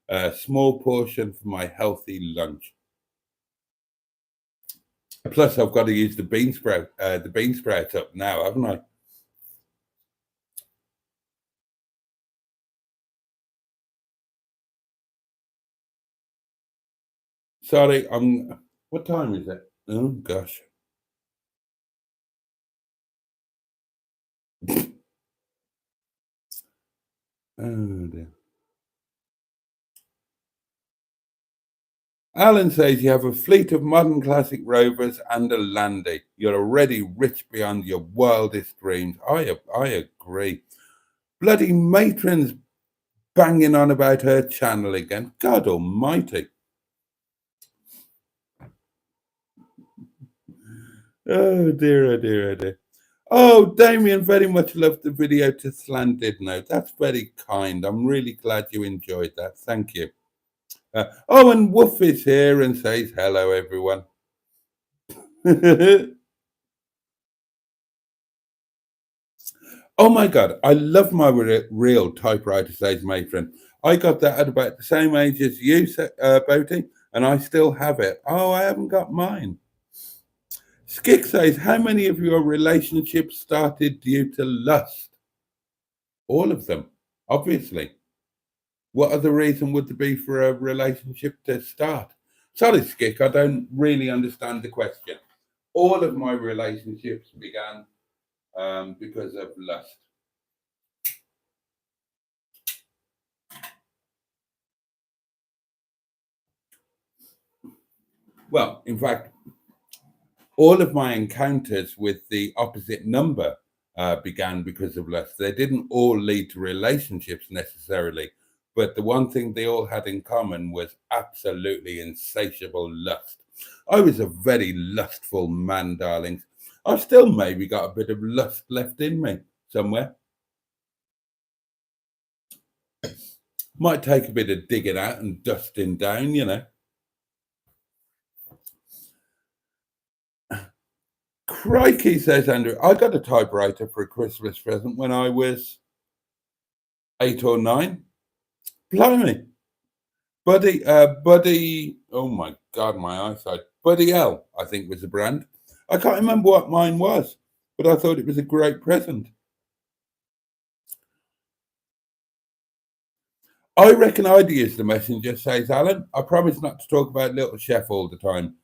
a small portion for my healthy lunch. Plus, I've got to use the bean sprout up now, haven't I? Sorry, what time is it? Oh gosh. Oh dear. Alan says you have a fleet of modern classic rovers and a landy. You're already rich beyond your wildest dreams. I agree. Bloody matron's banging on about her channel again. God almighty. Oh dear, oh dear, oh dear. Oh, Damien very much loved the video to Slanted Note. That's very kind. I'm really glad you enjoyed that. Thank you. And Woof is here and says hello, everyone. Oh my God, I love my real typewriter, says Matron. I got that at about the same age as you, Boaty, and I still have it. Oh, I haven't got mine. Skick says, how many of your relationships started due to lust? All of them, obviously. What other reason would there be for a relationship to start? Sorry, Skick, I don't really understand the question. All of my relationships began because of lust. Well, in fact, all of my encounters with the opposite number began because of lust. They didn't all lead to relationships necessarily, but the one thing they all had in common was absolutely insatiable lust. I was a very lustful man, darlings. I've still maybe got a bit of lust left in me somewhere. Might take a bit of digging out and dusting down, you know. Crikey, says Andrew. I got a typewriter for a Christmas present when I was 8 or 9. Blimey. Buddy, oh my God, my eyesight. Buddy L, I think was the brand. I can't remember what mine was, but I thought it was a great present. I reckon I'd use the messenger, says Alan. I promise not to talk about Little Chef all the time.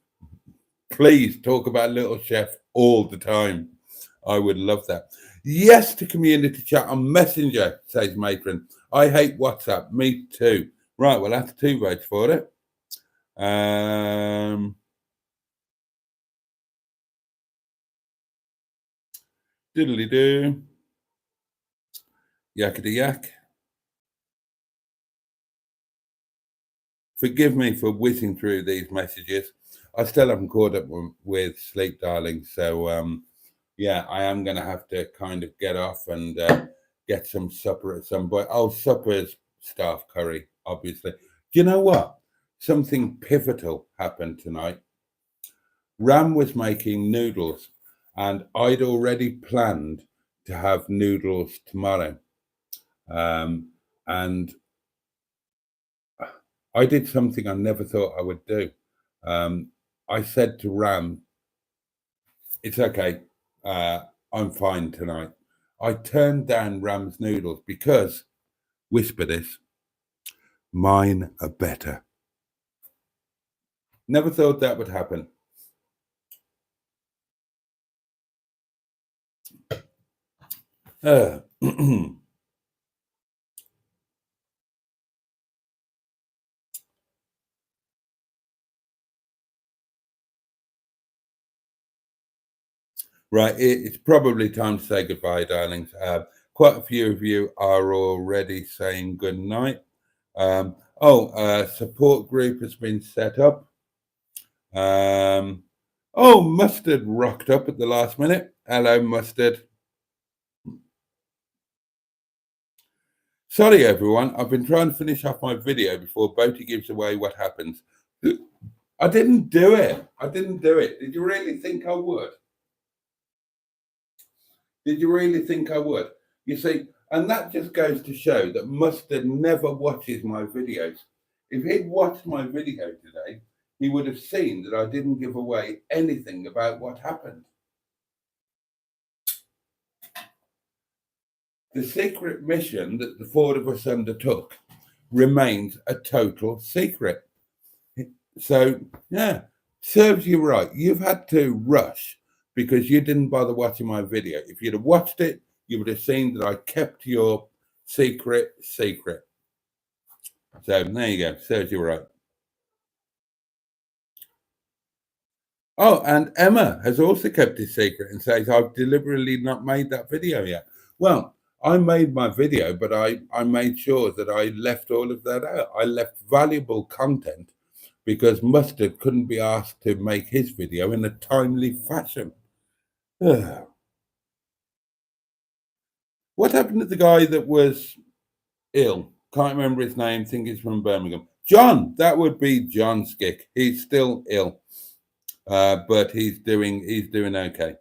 Please talk about Little Chef all the time. I would love that. Yes to community chat on Messenger, says Matron. I hate WhatsApp. Me too. Right, well, that's 2 votes for it. Diddly do. Yakety yak. Forgive me for whizzing through these messages. I still haven't caught up with sleep, darling. So, yeah, I am going to have to kind of get off and get some supper at some point. Oh, supper's staff curry, obviously. Do you know what? Something pivotal happened tonight. Ram was making noodles, and I'd already planned to have noodles tomorrow. And I did something I never thought I would do. I said to Ram, it's okay, I'm fine tonight. I turned down Ram's noodles because, whisper this, mine are better. Never thought that would happen. Right, it's probably time to say goodbye, darlings. Quite a few of you are already saying good night. Support group has been set up. Mustard rocked up at the last minute. Hello, Mustard. Sorry, everyone. I've been trying to finish off my video before Boaty gives away what happens. I didn't do it. Did you really think I would? Did you really think I would? You see, and that just goes to show that Mustard never watches my videos. If he'd watched my video today, he would have seen that I didn't give away anything about what happened. The secret mission that the 4 of us undertook remains a total secret. So, yeah, serves you right. You've had to rush because you didn't bother watching my video. If you'd have watched it, you would have seen that I kept your secret. So there you go. Serves you right. Oh, and Emma has also kept his secret and says, I've deliberately not made that video yet. Well, I made my video, but I made sure that I left all of that out. I left valuable content because Mustard couldn't be asked to make his video in a timely fashion. What happened to the guy that was ill? Can't remember his name. Think he's from Birmingham. John. That would be John Skick. He's still ill, but he's doing okay.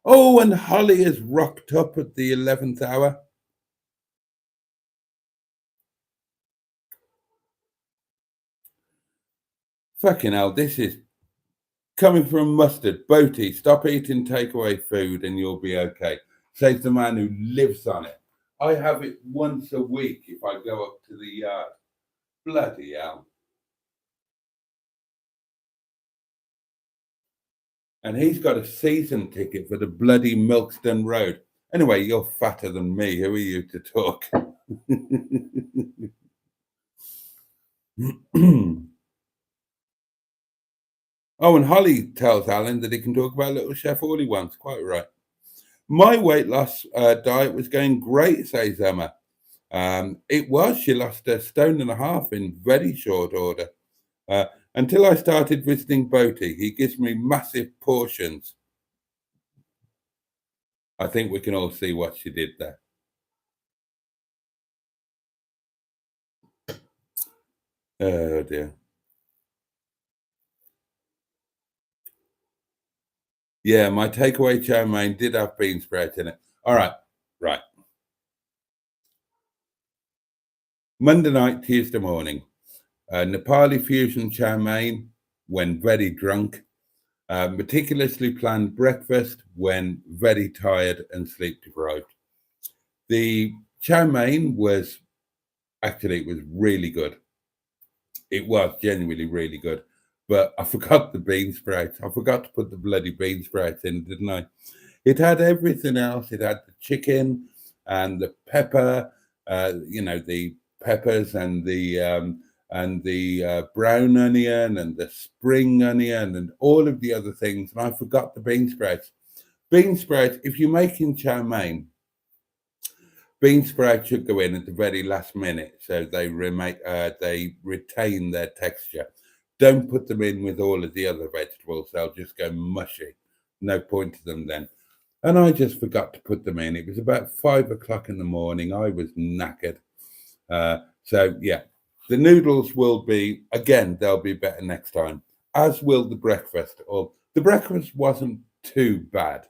Oh, and Holly is rocked up at the 11th hour. Fucking hell, this is coming from Mustard. Boaty, stop eating takeaway food and you'll be okay. Says the man who lives on it. I have it once a week if I go up to the yard. Bloody hell. And he's got a season ticket for the bloody Milkston Road. Anyway, you're fatter than me. Who are you to talk? Oh, and Holly tells Alan that he can talk about Little Chef all he wants. Quite right. My weight loss diet was going great, says Emma. It was. She lost 1.5 stone in very short order. Until I started visiting Boaty, he gives me massive portions. I think we can all see what she did there. Oh dear. Yeah, my takeaway chow mein did have bean sprout in it. All right, right. Monday night, Tuesday morning. Nepali fusion chow mein when very drunk. Meticulously planned breakfast when very tired and sleep deprived. The chow mein was actually, it was really good. It was genuinely really good. But I forgot the bean sprouts. I forgot to put the bloody bean sprouts in, didn't I? It had everything else. It had the chicken and the pepper, the peppers and the brown onion and the spring onion and all of the other things. And I forgot the bean sprouts. Bean sprouts, if you're making chow mein, bean sprouts should go in at the very last minute so they retain their texture. Don't put them in with all of the other vegetables. They'll just go mushy. No point to them then. And I just forgot to put them in. It was about 5 o'clock in the morning. I was knackered. So, yeah, the noodles will be, again, they'll be better next time, as will the breakfast. Or the breakfast wasn't too bad,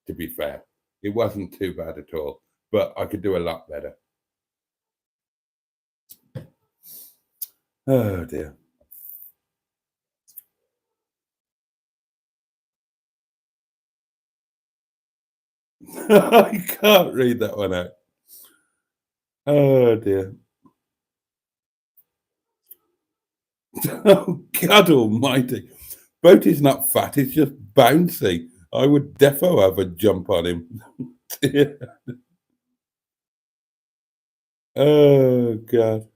to be fair. It wasn't too bad at all, but I could do a lot better. Oh, dear. I can't read that one out. Oh, dear. Oh, God almighty. Boaty's not fat, it's just bouncy. I would defo have a jump on him. Oh, God.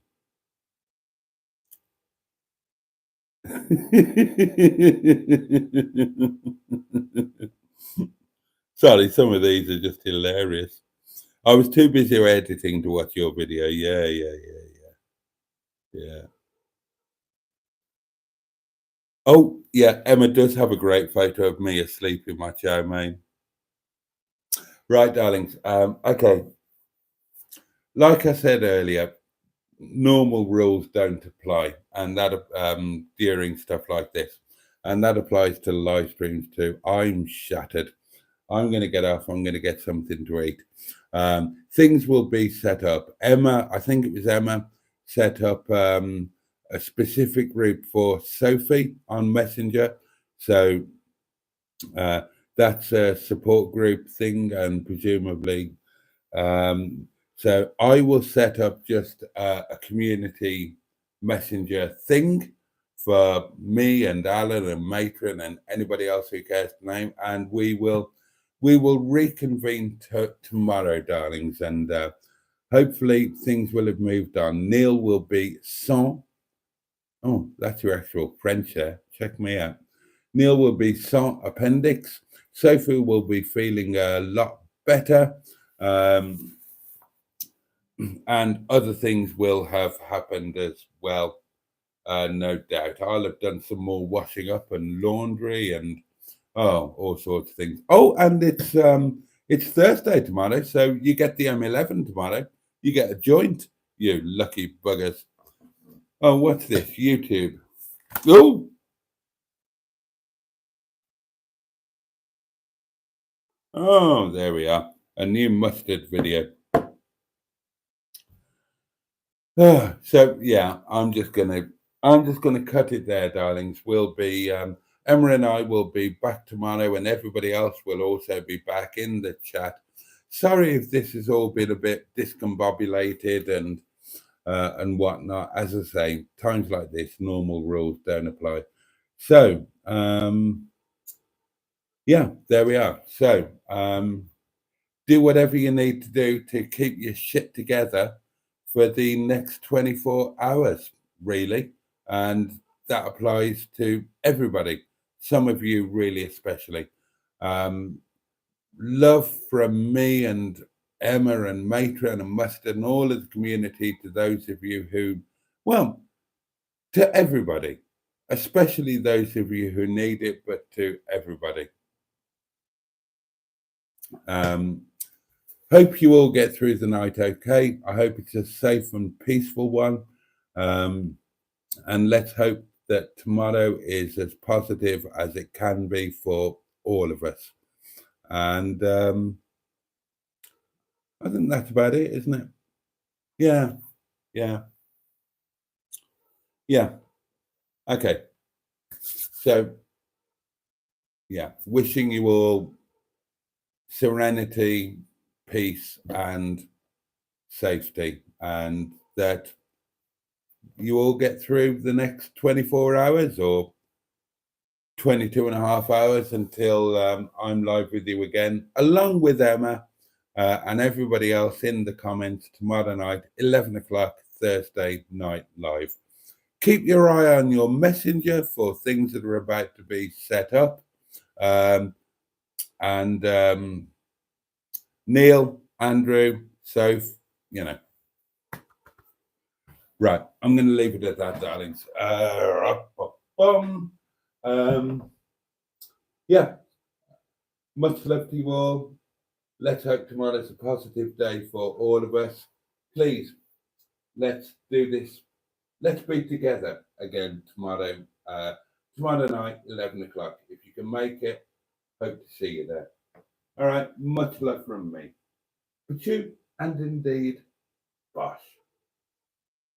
Sorry, some of these are just hilarious. I was too busy editing to watch your video. Yeah. Oh, yeah, Emma does have a great photo of me asleep in my chow mein. Right, darlings. Okay. Like I said earlier, normal rules don't apply, and that during stuff like this, and that applies to live streams too. I'm shattered. I'm going to get off. I'm going to get something to eat. Things will be set up. Emma, I think it was Emma, set up a specific group for Sophie on Messenger. So that's a support group thing, and presumably. So I will set up just a community messenger thing for me and Alan and Matron and anybody else who cares to name, and we will reconvene tomorrow, darlings, and hopefully things will have moved on. Neil will be sans. Oh, that's your actual French there. Check me out. Neil will be sans appendix. Sophie will be feeling a lot better. And other things will have happened as well, no doubt. I'll have done some more washing up and laundry and all sorts of things. Oh, and it's Thursday tomorrow, so you get the M11 tomorrow. You get a joint, you lucky buggers. Oh, what's this? YouTube. Oh, there we are. A new mustard video. So yeah, I'm I'm just going to cut it there, darlings. We'll be Emma and I will be back tomorrow, and everybody else will also be back in the chat. Sorry if this has all been a bit discombobulated and whatnot. As I say, times like this, normal rules don't apply. So yeah, there we are. So do whatever you need to do to keep your shit together for the next 24 hours, really. And that applies to everybody, some of you really especially. Love from me and Emma and Matron and Mustard and all of the community to those of you who, well, to everybody, especially those of you who need it, but to everybody. Hope you all get through the night okay. I hope it's a safe and peaceful one. And let's hope that tomorrow is as positive as it can be for all of us. And I think that's about it, isn't it? Yeah. Okay. So, yeah, wishing you all serenity, peace, and safety, and that you all get through the next 24 hours or 22 and a half hours until I'm live with you again, along with Emma and everybody else in the comments tomorrow night, 11 o'clock, Thursday night live. Keep your eye on your messenger for things that are about to be set up. And Neil, Andrew, Soph, you know. Right, I'm going to leave it at that, darlings. Yeah, much love to you all. Let's hope tomorrow's a positive day for all of us. Please, let's do this. Let's be together again tomorrow. Tomorrow night, 11 o'clock. If you can make it, hope to see you there. All right, much love from me. But you, and indeed, bosh.